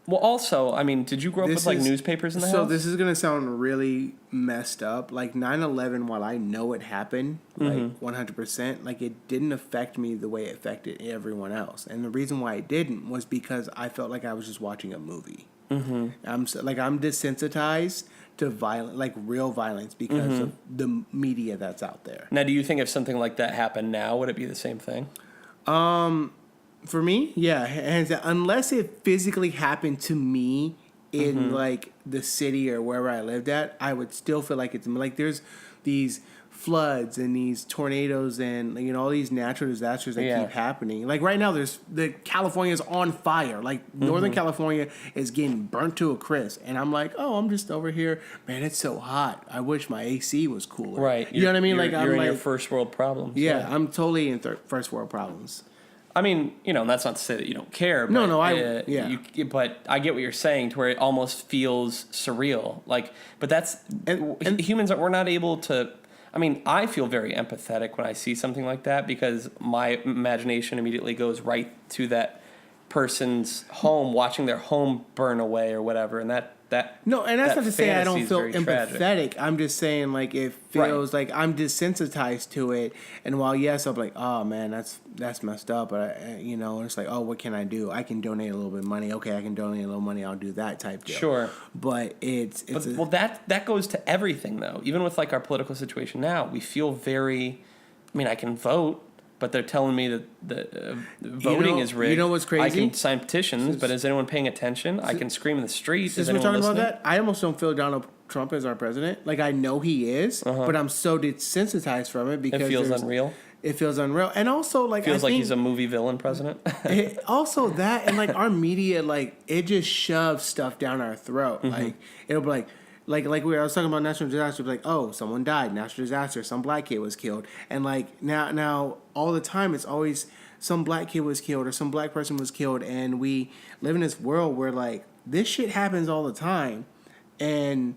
Speaker 1: Well, also, I mean, did you grow up with, like, newspapers in the house?
Speaker 2: So this is going to sound really messed up. Like, 9/11, while I know it happened, like, 100%, like, it didn't affect me the way it affected everyone else. And the reason why it didn't was because I felt like I was just watching a movie. Mm-hmm. I'm desensitized to real violence because of the media that's out there.
Speaker 1: Now, do you think if something like that happened now, would it be the same thing?
Speaker 2: For me, yeah, unless it physically happened to me in like the city or wherever I lived at, I would still feel like it's like there's these floods and these tornadoes and all these natural disasters that keep happening. Like right now, California's on fire. Like Northern California is getting burnt to a crisp, and I'm like, oh, I'm just over here, man. It's so hot. I wish my AC was cooler.
Speaker 1: Right.
Speaker 2: You know what I mean?
Speaker 1: You're
Speaker 2: I'm
Speaker 1: in your first world problems.
Speaker 2: Yeah, I'm totally in first world problems.
Speaker 1: I mean, and that's not to say that you don't care. But, but I get what you're saying, to where it almost feels surreal. Like, but that's and humans we're not able to. I mean, I feel very empathetic when I see something like that because my imagination immediately goes right to that person's home, watching their home burn away or whatever, and that's
Speaker 2: not to say I don't feel empathetic.
Speaker 1: Tragic.
Speaker 2: I'm just saying like it feels like I'm desensitized to it, and while yes, I'm like, oh man, that's messed up, but it's like, oh, what can I do? I can donate a little bit of money. Okay, I can donate a little money. I'll do that type deal.
Speaker 1: But that goes to everything though. Even with like our political situation now, we feel very. I mean, I can vote. But they're telling me that the voting is rigged.
Speaker 2: You know what's crazy?
Speaker 1: I can sign petitions, but is anyone paying attention? I can scream in the street.
Speaker 2: Since we're talking about that, I almost don't feel Donald Trump as our president. Like, I know he is, but I'm so desensitized from it because
Speaker 1: it feels unreal.
Speaker 2: It feels unreal. And also, like,
Speaker 1: feels like he's a movie villain president.
Speaker 2: Also, that, and, like, our media, like, it just shoves stuff down our throat. Like, it'll be like, I was talking about natural disaster, like, oh, someone died, natural disaster, some black kid was killed. And, like, now all the time, it's always some black kid was killed or some black person was killed. And we live in this world where, like, this shit happens all the time. And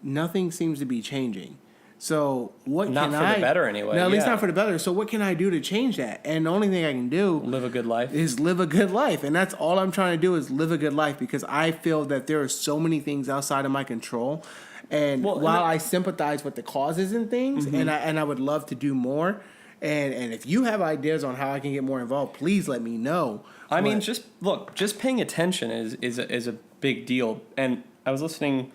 Speaker 2: nothing seems to be changing. So what
Speaker 1: not
Speaker 2: can
Speaker 1: for the better anyway.
Speaker 2: No, at least not for the better. So what can I do to change that? And the only thing I can do
Speaker 1: live a good life.
Speaker 2: Is live a good life. And that's all I'm trying to do is live a good life because I feel that there are so many things outside of my control. And while I sympathize with the causes and things, and I would love to do more, and if you have ideas on how I can get more involved, please let me know.
Speaker 1: I mean, just paying attention is a big deal. And I was listening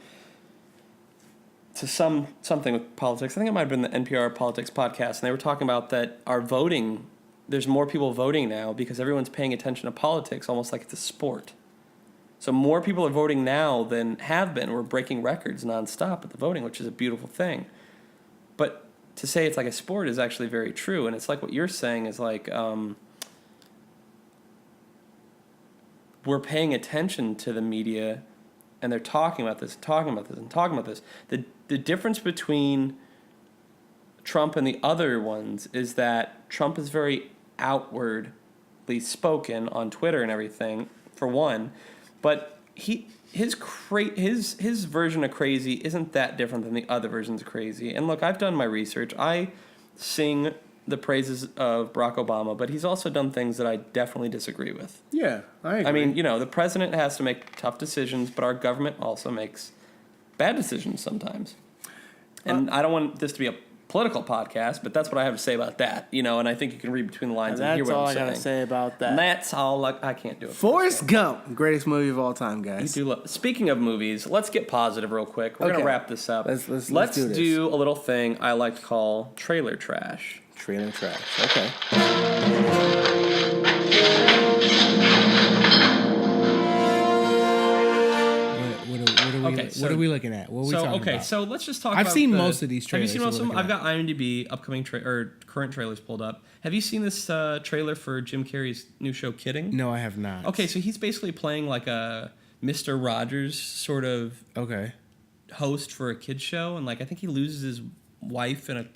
Speaker 1: to something with politics. I think it might have been the NPR Politics podcast, and they were talking about that our voting, there's more people voting now because everyone's paying attention to politics almost like it's a sport. So more people are voting now than have been. We're breaking records nonstop at the voting, which is a beautiful thing. But to say it's like a sport is actually very true, and it's like what you're saying is like we're paying attention to the media, and they're talking about this, talking about this, and talking about this. The difference between Trump and the other ones is that Trump is very outwardly spoken on Twitter and everything, for one, but his version of crazy isn't that different than the other versions of crazy. And look, I've done my research. I sing the praises of Barack Obama, but he's also done things that I definitely disagree with.
Speaker 2: Yeah, I agree.
Speaker 1: I mean, the president has to make tough decisions, but our government also makes bad decisions sometimes. And I don't want this to be a political podcast, but that's what I have to say about that. And I think you can read between the lines and hear what I'm saying.
Speaker 2: That's all I got to say about that.
Speaker 1: And that's all I can't do it.
Speaker 2: Forrest Gump, greatest movie of all time, guys.
Speaker 1: Speaking of movies, let's get positive real quick. We're going to wrap this up.
Speaker 2: Let's
Speaker 1: do a little thing I like to call trailer trash.
Speaker 2: Trailer trash. Okay. What What are we looking at? What are we talking about?
Speaker 1: So let's just talk
Speaker 2: I've
Speaker 1: about
Speaker 2: seen most of these trailers.
Speaker 1: Have you seen most of them? I've got IMDb upcoming current trailers pulled up. Have you seen this trailer for Jim Carrey's new show, Kidding?
Speaker 2: No, I have not.
Speaker 1: Okay, so he's basically playing like a Mr. Rogers sort of host for a kids show, and like I think he loses his wife and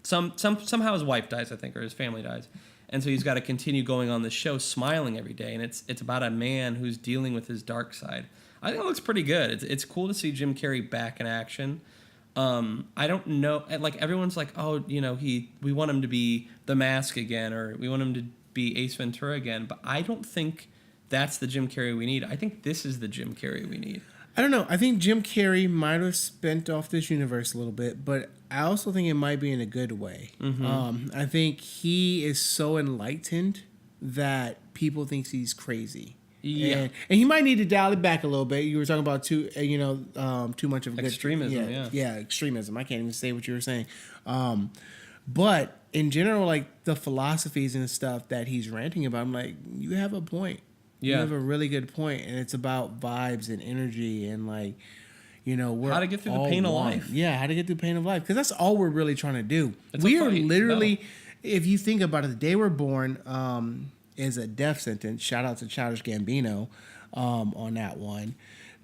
Speaker 1: somehow his wife dies, I think, or his family dies. And so he's got to continue going on this show smiling every day, and it's about a man who's dealing with his dark side. I think it looks pretty good. It's cool to see Jim Carrey back in action. I don't know, like everyone's like, oh, you know, we want him to be The Mask again, or we want him to be Ace Ventura again, but I don't think that's the Jim Carrey we need. I think this is the Jim Carrey we need.
Speaker 2: I don't know. I think Jim Carrey might have spent off this universe a little bit, but I also think it might be in a good way. Mm-hmm. I think he is so enlightened that people think he's crazy. Yeah, and he might need to dial it back a little bit. You were talking about too much of
Speaker 1: extremism.
Speaker 2: Yeah, extremism. I can't even say what you were saying. But in general, like the philosophies and stuff that he's ranting about, I'm like, you have a point. Yeah. You have a really good point, and it's about vibes and energy and like, you know, we're
Speaker 1: how to get through the pain of life.
Speaker 2: Yeah, how to get through the pain of life, because that's all we're really trying to do. We are literally, if you think about it, the day we're born is a death sentence. Shout out to Childish Gambino on that one,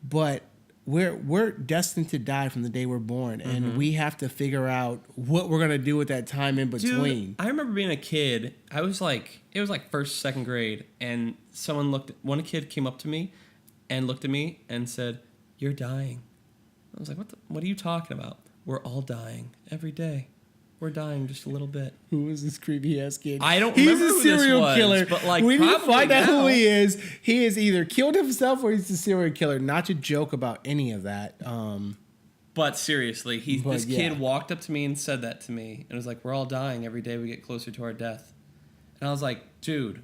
Speaker 2: but we're destined to die from the day we're born, and we have to figure out what we're gonna do with that time in between.
Speaker 1: Dude, I remember being a kid. It was like first, second grade, and one kid came up to me and looked at me and said, "You're dying." I was like, "What are you talking about? We're all dying every day. We're dying just a little bit."
Speaker 2: Who is this creepy ass kid?
Speaker 1: I don't remember who this was. He's a serial killer. But like,
Speaker 2: we need to find out who he is. He has either killed himself or he's a serial killer. Not to joke about any of that.
Speaker 1: But seriously, this kid walked up to me and said that to me. And was like, "We're all dying every day we get closer to our death." And I was like, dude,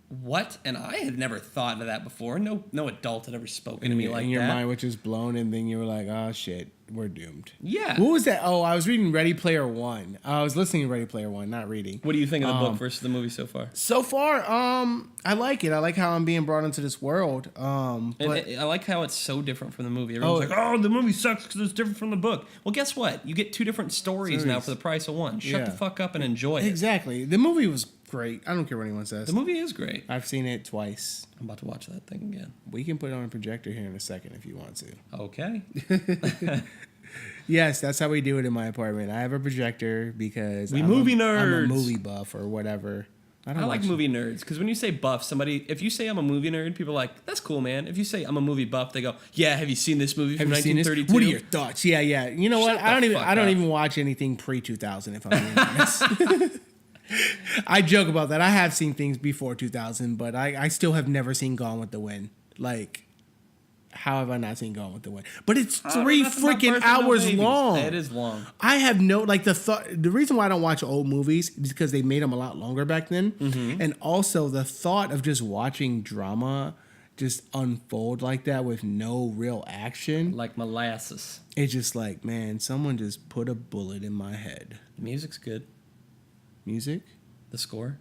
Speaker 1: what? And I had never thought of that before. No adult had ever spoken to me like that.
Speaker 2: And your mind was just blown, and then you were like, oh, shit, we're doomed.
Speaker 1: Yeah.
Speaker 2: What was that? Oh, I was reading Ready Player One. I was listening to Ready Player One, not reading.
Speaker 1: What do you think of the book versus the movie so far?
Speaker 2: So far, I like it. I like how I'm being brought into this world. But
Speaker 1: I like how it's so different from the movie. Everyone's like, oh, the movie sucks because it's different from the book. Well, guess what? You get two different stories now for the price of one. Shut the fuck up and enjoy it.
Speaker 2: Exactly. The movie was great. I don't care what anyone says.
Speaker 1: The movie is great.
Speaker 2: I've seen it twice.
Speaker 1: I'm about to watch that thing again.
Speaker 2: We can put it on a projector here in a second if you want to.
Speaker 1: Okay.
Speaker 2: Yes, that's how we do it in my apartment. I have a projector because
Speaker 1: I'm a
Speaker 2: movie buff or whatever.
Speaker 1: I like movie nerds because when you say buff, if you say I'm a movie nerd, people are like, that's cool, man. If you say I'm a movie buff, they go, yeah, have you seen this movie from 1932?
Speaker 2: What are your thoughts? Yeah. You know what? I don't even watch anything pre-2000 if I'm being honest. I joke about that. I have seen things before 2000, but I still have never seen Gone with the Wind. Like, how have I not seen Gone with the Wind? But it's 3 freaking hours long.
Speaker 1: It is long.
Speaker 2: I have the reason why I don't watch old movies is because they made them a lot longer back then. Mm-hmm. And also the thought of just watching drama just unfold like that with no real action.
Speaker 1: Like molasses.
Speaker 2: It's just like, man, someone just put a bullet in my head.
Speaker 1: The music's good.
Speaker 2: Music?
Speaker 1: The score?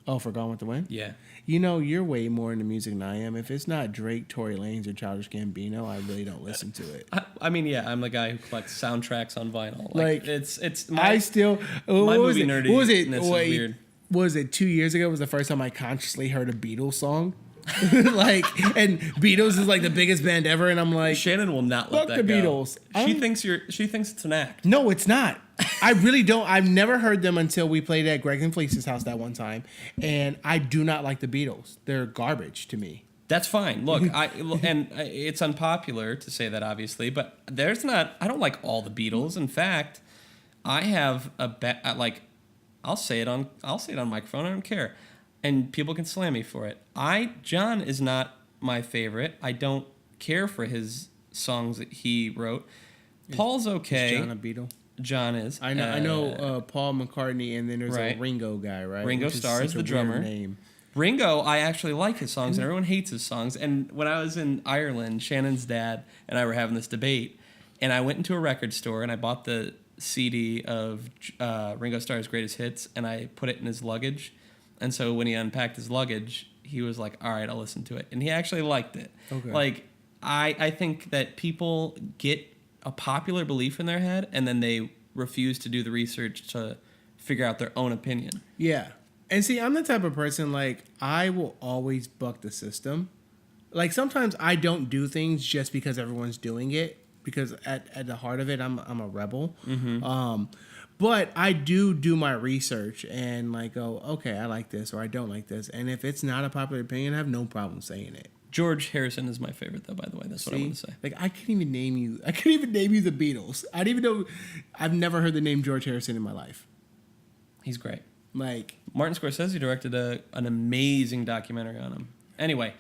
Speaker 2: Oh, for Gone with the Wind?
Speaker 1: Yeah.
Speaker 2: You know, you're way more into music than I am. If it's not Drake, Tory Lanez, or Childish Gambino, I really don't listen to it.
Speaker 1: I mean, yeah, I'm the guy who collects soundtracks on vinyl.
Speaker 2: Like
Speaker 1: it's
Speaker 2: my, I still
Speaker 1: my movie nerdiness is weird.
Speaker 2: Was it 2 years ago? Was the first time I consciously heard a Beatles song? And Beatles is like the biggest band ever, and I'm like,
Speaker 1: Shannon will not let that
Speaker 2: go.
Speaker 1: Fuck the
Speaker 2: Beatles.
Speaker 1: She thinks it's an act.
Speaker 2: No, it's not. I really don't. I've never heard them until we played at Greg and Fleece's house that one time, and I do not like the Beatles. They're garbage to me.
Speaker 1: That's fine. Look, it's unpopular to say that, obviously, but I don't like all the Beatles. In fact, I have I'll say it on microphone. I don't care. And people can slam me for it. John is not my favorite. I don't care for his songs that he wrote. Paul's okay.
Speaker 2: Is John a Beatle?
Speaker 1: John is.
Speaker 2: I know Paul McCartney, and then there's a Ringo guy, right?
Speaker 1: Ringo Starr is the drummer.
Speaker 2: Name.
Speaker 1: Ringo, I actually like his songs, and everyone hates his songs. And when I was in Ireland, Shannon's dad and I were having this debate, and I went into a record store, and I bought the CD of Ringo Starr's Greatest Hits, and I put it in his luggage. And so when he unpacked his luggage, he was like, all right, I'll listen to it. And he actually liked it. Okay. Like, I think that people get a popular belief in their head, and then they refuse to do the research to figure out their own opinion.
Speaker 2: Yeah. And see, I'm the type of person, like, I will always buck the system. Like, sometimes I don't do things just because everyone's doing it, because at the heart of it, I'm a rebel. Mm-hmm. But I do my research and, like, go, okay, I like this or I don't like this. And if it's not a popular opinion, I have no problem saying it.
Speaker 1: George Harrison is my favorite, though, by the way. That's what I want to say.
Speaker 2: Like, I couldn't even name you the Beatles. I didn't even know. I've never heard the name George Harrison in my life.
Speaker 1: He's great.
Speaker 2: Like,
Speaker 1: Martin Scorsese directed an amazing documentary on him. Anyway,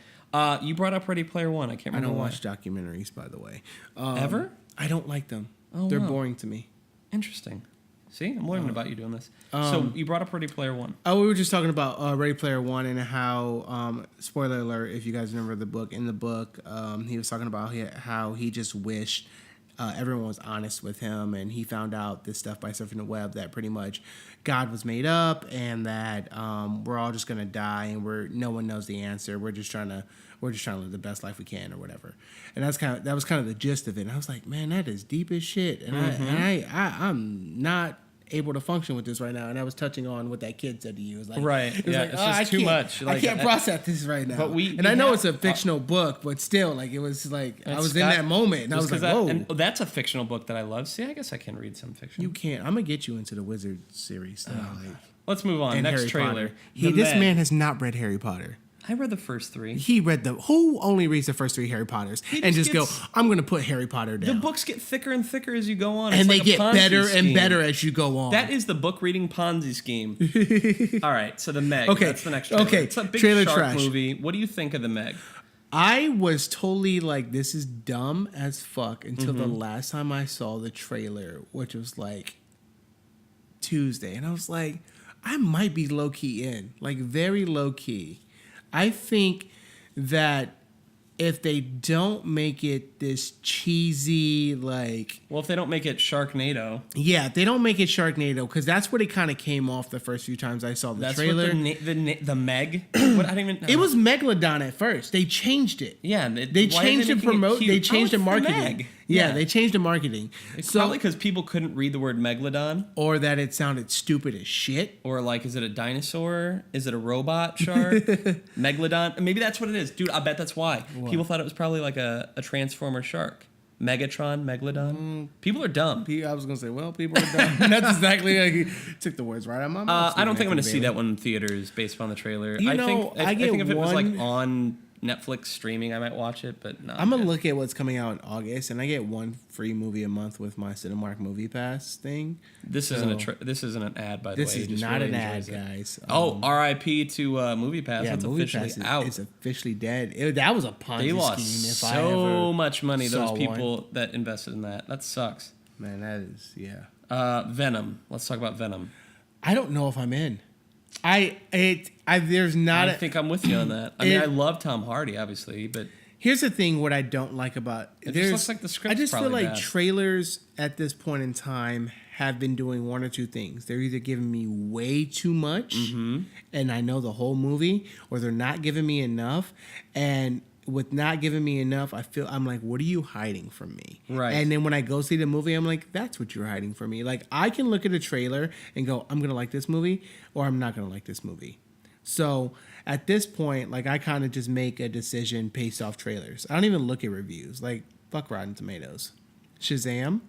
Speaker 1: you brought up Ready Player One. I can't remember.
Speaker 2: I don't
Speaker 1: why.
Speaker 2: watch documentaries, by the way.
Speaker 1: Ever?
Speaker 2: I don't like them.
Speaker 1: Oh,
Speaker 2: They're
Speaker 1: wow.
Speaker 2: boring to me.
Speaker 1: Interesting. See, I'm learning about you doing this. So you brought up Ready Player One.
Speaker 2: Oh, we were just talking about Ready Player One and how, spoiler alert, if you guys remember the book, in the book, he was talking about how he just wished everyone was honest with him, and he found out this stuff by surfing the web that pretty much God was made up and that we're all just gonna die and no one knows the answer. We're just trying to live the best life we can or whatever. And that was kind of the gist of it. And I was like, man, that is deep as shit. And I'm not able to function with this right now. And I was touching on what that kid said to you. It was like,
Speaker 1: right.
Speaker 2: It was
Speaker 1: yeah,
Speaker 2: like,
Speaker 1: it's just too much.
Speaker 2: I can't process this right now.
Speaker 1: But
Speaker 2: I know it's a fictional book, but still, like, it was like, I was in that moment. And I was like, whoa.
Speaker 1: And that's a fictional book that I love. See, I guess I can read some fiction.
Speaker 2: You can't. I'm going to get you into the Wizard series.
Speaker 1: Let's move on. Next
Speaker 2: Harry
Speaker 1: trailer.
Speaker 2: Potter. This man has not read Harry Potter.
Speaker 1: I read the first three.
Speaker 2: Who only reads the first three Harry Potters and just go, I'm going to put Harry Potter down.
Speaker 1: The books get thicker and thicker as you go on.
Speaker 2: And
Speaker 1: it's
Speaker 2: they
Speaker 1: like
Speaker 2: get better
Speaker 1: scheme.
Speaker 2: and better as you go on.
Speaker 1: That is the book reading Ponzi scheme. All right, so the Meg.
Speaker 2: Okay.
Speaker 1: That's the next trailer.
Speaker 2: Okay.
Speaker 1: It's a big
Speaker 2: Trailer
Speaker 1: shark
Speaker 2: trash.
Speaker 1: movie. What do you think of the Meg?
Speaker 2: I was totally like, this is dumb as fuck until the last time I saw the trailer, which was like Tuesday. And I was like, I might be low key in, like very low key. I think that if they don't make it this cheesy, like...
Speaker 1: Well, if they don't make it Sharknado.
Speaker 2: Yeah, if they don't make it Sharknado, because that's what it kind of came off the first few times I saw the trailer.
Speaker 1: What the Meg? What, I don't even know.
Speaker 2: It was Megalodon at first. They changed it.
Speaker 1: Yeah.
Speaker 2: They changed it promote. They changed the marketing.
Speaker 1: Meg.
Speaker 2: Yeah, they changed the marketing.
Speaker 1: It's probably because people couldn't read the word Megalodon.
Speaker 2: Or that it sounded stupid as shit.
Speaker 1: Or like, is it a dinosaur? Is it a robot shark? Megalodon? Maybe that's what it is. Dude, I bet that's why. What? People thought it was probably like a Transformer shark. Megatron, Megalodon. People are dumb.
Speaker 2: I was going to say, well, people are dumb. That's exactly like he took the words right out of my mouth.
Speaker 1: I don't think I'm going to see that one in theaters based upon the trailer. I think if it was like on Netflix streaming, I might watch it, but no.
Speaker 2: I'm going to look at what's coming out in August, and I get one free movie a month with my Cinemark Movie Pass thing.
Speaker 1: This isn't an ad, by the way.
Speaker 2: This is not an ad, guys.
Speaker 1: RIP to Movie Pass.
Speaker 2: Yeah,
Speaker 1: That's
Speaker 2: Movie
Speaker 1: officially
Speaker 2: Pass
Speaker 1: out.
Speaker 2: It's officially dead. That was a Ponzi
Speaker 1: They lost
Speaker 2: scheme. If I
Speaker 1: so
Speaker 2: ever
Speaker 1: much money, those
Speaker 2: saw
Speaker 1: people
Speaker 2: one.
Speaker 1: that invested in that. That sucks.
Speaker 2: Man, that is, yeah.
Speaker 1: Venom. Let's talk about Venom.
Speaker 2: I don't know if I'm in. There's not.
Speaker 1: I think I'm with you on that. I mean, I love Tom Hardy, obviously, but
Speaker 2: here's the thing: what I don't like about
Speaker 1: it just looks like the script.
Speaker 2: I just feel like
Speaker 1: bad.
Speaker 2: trailers at this point in time have been doing one or two things. They're either giving me way too much, and I know the whole movie, or they're not giving me enough. And with not giving me enough, I'm like, what are you hiding from me?
Speaker 1: Right.
Speaker 2: And then when I go see the movie, I'm like, that's what you're hiding from me. Like, I can look at a trailer and go, I'm gonna like this movie, or I'm not gonna like this movie. So at this point, like, I kind of just make a decision based off trailers. I don't even look at reviews. Like, fuck Rotten Tomatoes. Shazam.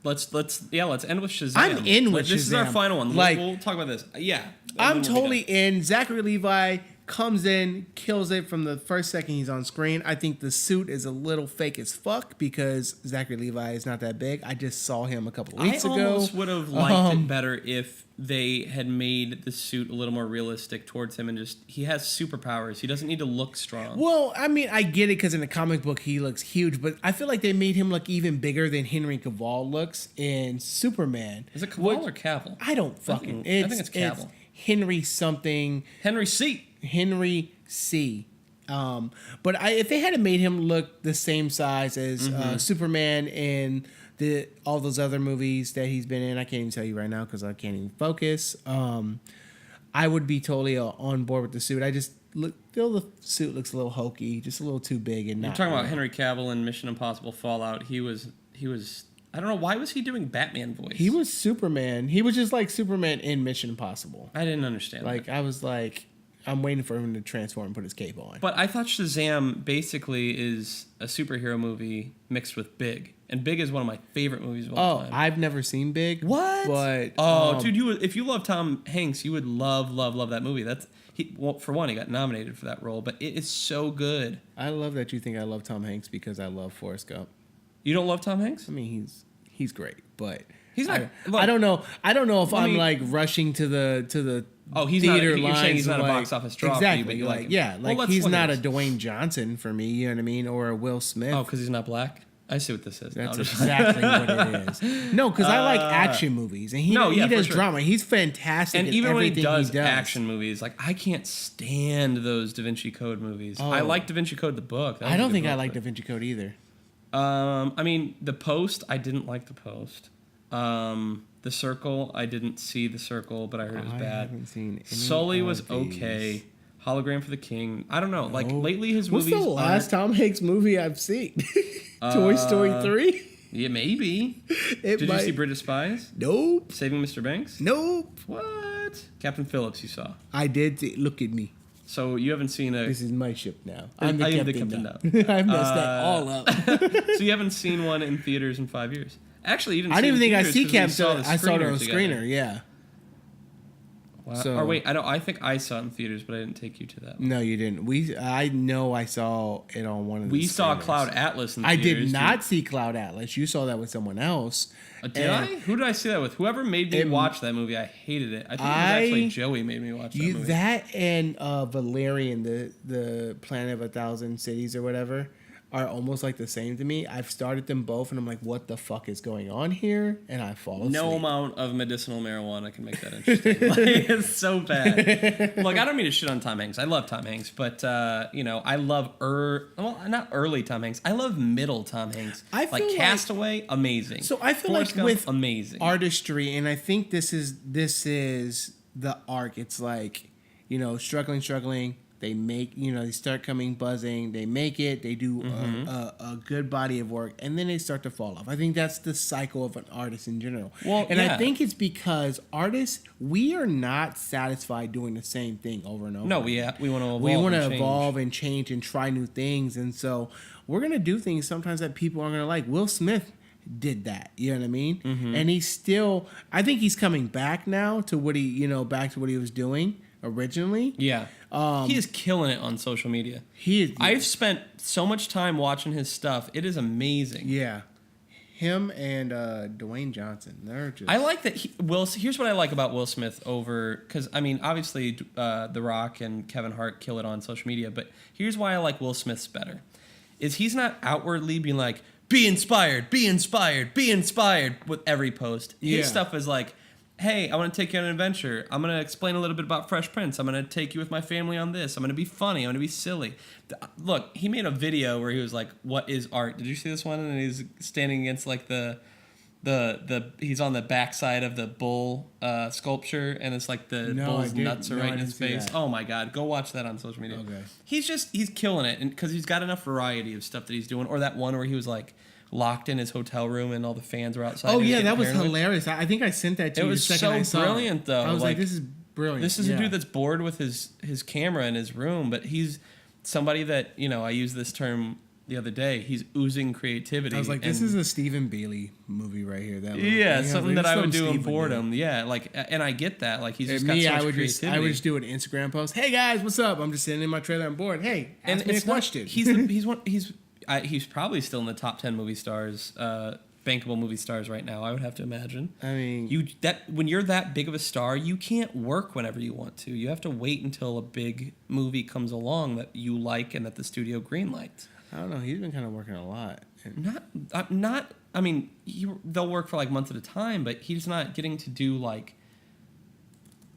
Speaker 1: Let's end with Shazam.
Speaker 2: I'm in with Shazam.
Speaker 1: This is our final one.
Speaker 2: Like,
Speaker 1: we'll talk about this. Yeah.
Speaker 2: I'm totally in. Zachary Levi comes in, kills it from the first second he's on screen. I think the suit is a little fake as fuck because Zachary Levi is not that big. I just saw him a couple of weeks ago.
Speaker 1: I almost would have liked it better if they had made the suit a little more realistic towards him and just, he has superpowers. He doesn't need to look strong.
Speaker 2: Well, I mean, I get it because in the comic book he looks huge, but I feel like they made him look even bigger than Henry Cavill looks in Superman.
Speaker 1: Is it Cavill or Cavill?
Speaker 2: I don't fucking...
Speaker 1: I think it's Cavill.
Speaker 2: It's Henry something...
Speaker 1: Henry C.
Speaker 2: But if they had made him look the same size as Superman in all those other movies that he's been in, I can't even tell you right now because I can't even focus. I would be totally on board with the suit. I just feel the suit looks a little hokey, just a little too big. And
Speaker 1: You're talking about Henry Cavill in Mission Impossible Fallout. He was I don't know, why was he doing Batman voice?
Speaker 2: He was Superman. He was just like Superman in Mission Impossible.
Speaker 1: I didn't understand
Speaker 2: Like,
Speaker 1: that.
Speaker 2: I was like, I'm waiting for him to transform and put his cape on.
Speaker 1: But I thought Shazam basically is a superhero movie mixed with Big. And Big is one of my favorite movies of all time.
Speaker 2: I've never seen Big.
Speaker 1: What?
Speaker 2: But
Speaker 1: dude, if you love Tom Hanks, you would love that movie. For one, he got nominated for that role, but it is so good.
Speaker 2: I love that you think I love Tom Hanks because I love Forrest Gump.
Speaker 1: You don't love Tom Hanks?
Speaker 2: I mean, he's great, but
Speaker 1: he's not.
Speaker 2: I don't know. I don't know if I'm like rushing to the
Speaker 1: he's
Speaker 2: theater
Speaker 1: not. You're saying he's not a box office draw
Speaker 2: exactly.
Speaker 1: for you, but you like him.
Speaker 2: Yeah, like he's not a Dwayne Johnson for me. You know what I mean? Or a Will Smith.
Speaker 1: Oh, because he's not black. I see what this is.
Speaker 2: That's exactly what it is. No, because I like action movies, and he does drama. He's fantastic.
Speaker 1: And
Speaker 2: at
Speaker 1: even when he
Speaker 2: everything
Speaker 1: does action movies, like I can't stand those Da Vinci Code movies. I like Da Vinci Code the book.
Speaker 2: I don't think I like Da Vinci Code either.
Speaker 1: I mean, The Post. I didn't like The Post. The Circle. I didn't see The Circle, but I heard it was bad.
Speaker 2: I haven't seen any
Speaker 1: Sully
Speaker 2: of
Speaker 1: was
Speaker 2: these.
Speaker 1: Okay. Hologram for the King. I don't know. Like lately, his movies.
Speaker 2: What's the last Tom Hanks movie I've seen? Toy Story 3?
Speaker 1: Yeah, maybe. Did you see Bridge of Spies?
Speaker 2: Nope.
Speaker 1: Saving Mr. Banks?
Speaker 2: Nope.
Speaker 1: What? Captain Phillips, you saw.
Speaker 2: I did. Look at me.
Speaker 1: So you haven't seen a.
Speaker 2: This is my ship now.
Speaker 1: I am the captain now.
Speaker 2: I messed that all up.
Speaker 1: So you haven't seen one in theaters in 5 years. Actually, you didn't.
Speaker 2: I didn't even think I
Speaker 1: see
Speaker 2: Captain. I saw it on
Speaker 1: together.
Speaker 2: screener. Yeah.
Speaker 1: Wow. So, or wait, I think I saw it in theaters, but I didn't take you to that one.
Speaker 2: No, you didn't. I know I saw it on one of the.
Speaker 1: We saw Cloud Atlas in theaters.
Speaker 2: I did not see Cloud Atlas. You saw that with someone else.
Speaker 1: Did I? Who did I see that with? Whoever made me watch that movie, I hated it. I think it was actually Joey made me watch that movie.
Speaker 2: That and Valerian, the Planet of 1,000 Cities or whatever, are almost like the same to me. I've started them both, and I'm like, what the fuck is going on here? And I fall asleep.
Speaker 1: No amount of medicinal marijuana can make that interesting. Like, it's so bad. Look, I don't mean to shit on Tom Hanks. I love Tom Hanks, but I love not early Tom Hanks. I love middle Tom Hanks. I feel like Castaway, amazing.
Speaker 2: So I feel
Speaker 1: Forrest
Speaker 2: like with
Speaker 1: amazing
Speaker 2: artistry, and I think this is the arc. It's like, struggling. They make, they start coming buzzing. They make it. They do a good body of work, and then they start to fall off. I think that's the cycle of an artist in general. Well, I think it's because artists, we are not satisfied doing the same thing over and over.
Speaker 1: No, we want to evolve.
Speaker 2: We want to evolve and change and try new things, and so we're gonna do things sometimes that people aren't gonna like. Will Smith did that, you know what I mean? Mm-hmm. And he's still, I think he's coming back now to what he, back to what he was doing originally.
Speaker 1: Yeah. He is killing it on social media.
Speaker 2: He is.
Speaker 1: I've spent so much time watching his stuff. It is amazing.
Speaker 2: Yeah. Him and Dwayne Johnson. They're just.
Speaker 1: I like that. Here's what I like about Will Smith because, I mean, obviously The Rock and Kevin Hart kill it on social media, but here's why I like Will Smith's better. Is he's not outwardly being like, be inspired with every post. His stuff is like, hey, I want to take you on an adventure. I'm going to explain a little bit about Fresh Prince. I'm going to take you with my family on this. I'm going to be funny. I'm going to be silly. Look, he made a video where he was like, what is art? Did you see this one? And he's standing against like he's on the backside of the bull sculpture, and it's like the bull's nuts are right in his face. Oh my God. Go watch that on social media.
Speaker 2: Okay.
Speaker 1: He's killing it because he's got enough variety of stuff that he's doing. Or that one where he was like, locked in his hotel room and all the fans were outside.
Speaker 2: Oh yeah, that was hilarious. I think I sent that to you. It was so
Speaker 1: brilliant, though.
Speaker 2: I was like, this is brilliant.
Speaker 1: This is a dude that's bored with his camera in his room, but he's somebody that, I used this term the other day. He's oozing creativity.
Speaker 2: I was like, this is a Stephen Bailey movie right here.
Speaker 1: Something that I would do in boredom. Yeah, like, and I get that. Like, he's just got so much creativity.
Speaker 2: I would just do an Instagram post. Hey guys, what's up? I'm just sitting in my trailer. I'm bored. Hey, ask me a question.
Speaker 1: He's probably still in the top 10 movie stars, bankable movie stars right now, I would have to imagine.
Speaker 2: I mean,
Speaker 1: when you're that big of a star, you can't work whenever you want to. You have to wait until a big movie comes along that you like and that the studio greenlights.
Speaker 2: I don't know. He's been kind of working a lot.
Speaker 1: Not. I mean, they'll work for like months at a time, but he's not getting to do like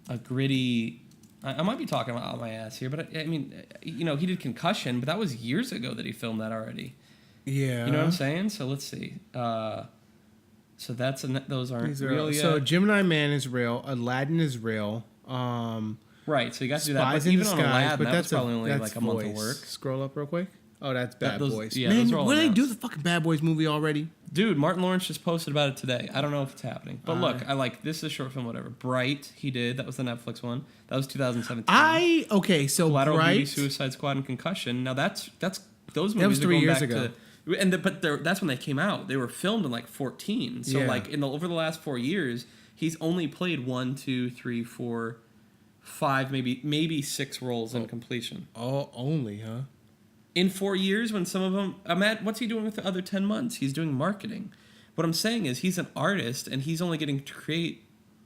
Speaker 1: a gritty. I might be talking out my ass here, but I mean, he did Concussion, but that was years ago that he filmed that already.
Speaker 2: Yeah.
Speaker 1: You know what I'm saying? So let's see. So those aren't real yet.
Speaker 2: So Gemini Man is real. Aladdin is real.
Speaker 1: Right. So you got to do that.
Speaker 2: Spies
Speaker 1: But
Speaker 2: in
Speaker 1: even
Speaker 2: Disguise,
Speaker 1: on Aladdin,
Speaker 2: but
Speaker 1: that was
Speaker 2: that's
Speaker 1: probably only like a month of
Speaker 2: voice.
Speaker 1: work.
Speaker 2: Scroll up real quick. Oh, that's Bad Boys.
Speaker 1: Yeah,
Speaker 2: Man,
Speaker 1: those are all
Speaker 2: will they do
Speaker 1: announced.
Speaker 2: the fucking Bad Boys movie already?
Speaker 1: Dude, Martin Lawrence just posted about it today. I don't know if it's happening. But look, I like this is a short film, whatever. Bright, he did. That was the Netflix one. That was 2017.
Speaker 2: So
Speaker 1: Collateral Beauty,
Speaker 2: Bright.
Speaker 1: Suicide Squad, and Concussion. Now that's those movies
Speaker 2: That was
Speaker 1: are
Speaker 2: 3
Speaker 1: going
Speaker 2: years
Speaker 1: back
Speaker 2: ago.
Speaker 1: that's when they came out. They were filmed in like 14. So
Speaker 2: Yeah.
Speaker 1: like over the last 4 years, he's only played 1, 2, 3, 4, 5, maybe 6 roles in completion.
Speaker 2: Oh, only, huh?
Speaker 1: In 4 years, when some of them, what's he doing with the other 10 months? He's doing marketing. What I'm saying is he's an artist, and he's only getting to create,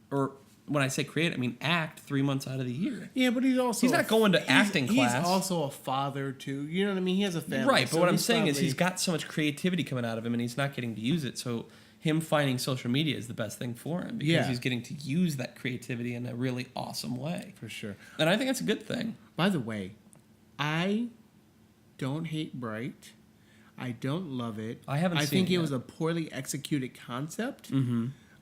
Speaker 1: or when I say create, I mean act 3 months out of the year.
Speaker 2: Yeah, but he's
Speaker 1: not going to acting class.
Speaker 2: He's also a father too. You know what I mean? He has a family.
Speaker 1: Right, but
Speaker 2: so
Speaker 1: what I'm
Speaker 2: he's
Speaker 1: saying is
Speaker 2: probably-
Speaker 1: he's got so much creativity coming out of him, and he's not getting to use it. So him finding social media is the best thing for him because he's getting to use that creativity in a really awesome way.
Speaker 2: For sure.
Speaker 1: And I think that's a good thing.
Speaker 2: By the way, I don't hate Bright. I don't love it.
Speaker 1: I haven't
Speaker 2: I
Speaker 1: seen
Speaker 2: think
Speaker 1: it
Speaker 2: it
Speaker 1: yet.
Speaker 2: was a poorly executed concept.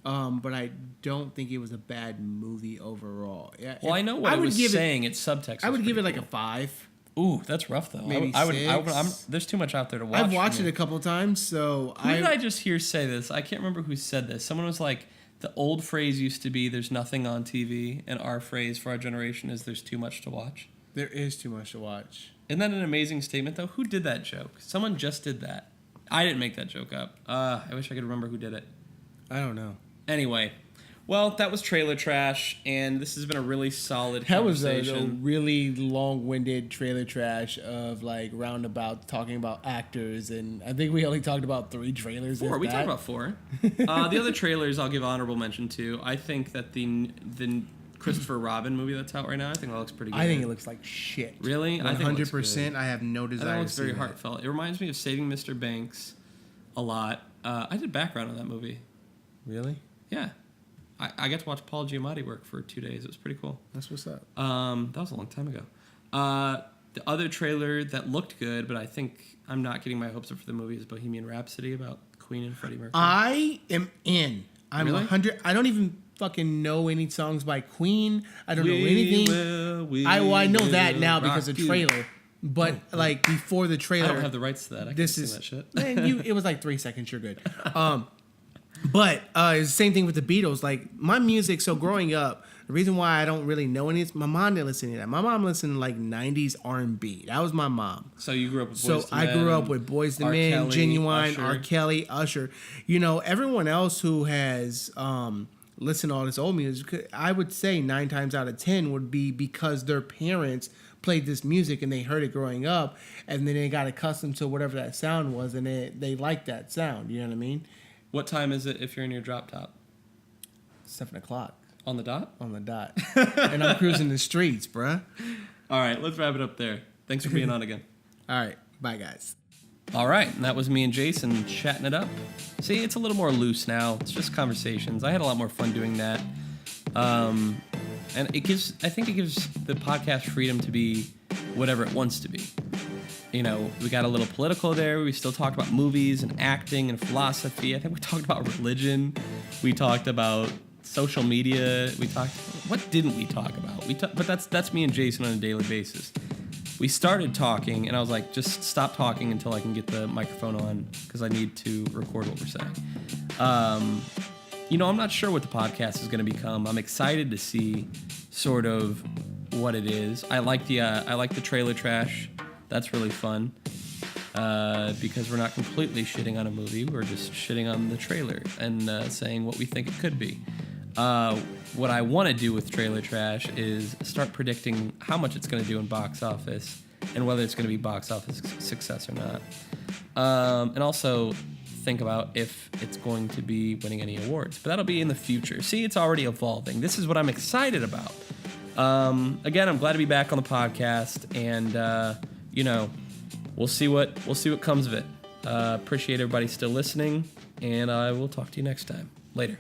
Speaker 2: But I don't think it was a bad movie overall. Yeah,
Speaker 1: Well, I know what it was saying. Its subtext.
Speaker 2: I would give it
Speaker 1: pretty
Speaker 2: like a 5.
Speaker 1: Ooh, that's rough though.
Speaker 2: Maybe
Speaker 1: I would.
Speaker 2: 6.
Speaker 1: There's too much out there to watch.
Speaker 2: I've watched
Speaker 1: for me.
Speaker 2: it a couple times, so
Speaker 1: Who did I just hear say this? I can't remember who said this. Someone was like, the old phrase used to be, "There's nothing on TV," and our phrase for our generation is, "There's too much to watch."
Speaker 2: There is too much to watch.
Speaker 1: Isn't that an amazing statement though? Who did that joke? Someone just did that. I didn't make that joke up. I wish I could remember who did it.
Speaker 2: I don't know.
Speaker 1: Anyway, well, that was Trailer Trash, and this has been a really solid
Speaker 2: That was
Speaker 1: conversation.
Speaker 2: a really long-winded trailer trash of like roundabout talking about actors, and I think we only talked about 3 trailers.
Speaker 1: 4. We talked about 4. The other trailers I'll give honorable mention to. I think that the Christopher Robin movie that's out right now, I think that looks pretty good.
Speaker 2: I think it looks like shit.
Speaker 1: Really? I think it looks
Speaker 2: 100%. I have no
Speaker 1: I think
Speaker 2: desire
Speaker 1: it looks
Speaker 2: to see
Speaker 1: very
Speaker 2: that.
Speaker 1: heartfelt. It reminds me of Saving Mr. Banks a lot. I did background on that movie.
Speaker 2: Really?
Speaker 1: Yeah. I got to watch Paul Giamatti work for 2 days. It was pretty cool.
Speaker 2: That's what's up.
Speaker 1: That was a long time ago. The other trailer that looked good, but I think I'm not getting my hopes up for the movie, is Bohemian Rhapsody about Queen and Freddie Mercury.
Speaker 2: I am in. I'm
Speaker 1: Really?
Speaker 2: 100. I don't even fucking know any songs by Queen. I don't know anything. I know that now because of the trailer. But like before the trailer,
Speaker 1: I don't have the rights to that. I can't sing that shit.
Speaker 2: Man, it was like 3 seconds. You're good. But it's the same thing with the Beatles. Like my music. So growing up, the reason why I don't really know any is my mom didn't listen to that. My mom listened to like 90s R&B. That was my mom.
Speaker 1: So you grew up with Boyz
Speaker 2: So
Speaker 1: II
Speaker 2: I
Speaker 1: Men,
Speaker 2: grew up with Boyz II
Speaker 1: R.
Speaker 2: Men,
Speaker 1: Kelly,
Speaker 2: Genuine,
Speaker 1: Usher.
Speaker 2: R. Kelly, Usher. You know, everyone else who has listened to all this old music, I would say 9 times out of 10 would be because their parents played this music and they heard it growing up, and then they got accustomed to whatever that sound was, and they liked that sound. You know what I mean?
Speaker 1: What time is it if you're in your drop top?
Speaker 2: 7 o'clock
Speaker 1: On the dot?
Speaker 2: on the dot, and I'm cruising the streets, bruh.
Speaker 1: All right, let's wrap it up there. Thanks for being on again.
Speaker 2: All right, bye guys.
Speaker 1: All right, and that was me and Jason chatting it up. See, it's a little more loose now. It's just conversations. I had a lot more fun doing that. And I think it gives the podcast freedom to be whatever it wants to be. You know, we got a little political there. We still talked about movies and acting and philosophy. I think we talked about religion. We talked about social media. What didn't we talk about? But that's me and Jason on a daily basis. We started talking, and I was like, just stop talking until I can get the microphone on, because I need to record what we're saying. You know, I'm not sure what the podcast is going to become. I'm excited to see sort of what it is. I like the trailer trash. That's really fun, because we're not completely shitting on a movie. We're just shitting on the trailer and saying what we think it could be. What I want to do with trailer trash is start predicting how much it's going to do in box office and whether it's going to be box office success or not. And also think about if it's going to be winning any awards. But that'll be in the future. See, it's already evolving. This is what I'm excited about. Again, I'm glad to be back on the podcast, and you know, we'll see what comes of it. Appreciate everybody still listening, and I will talk to you next time. Later.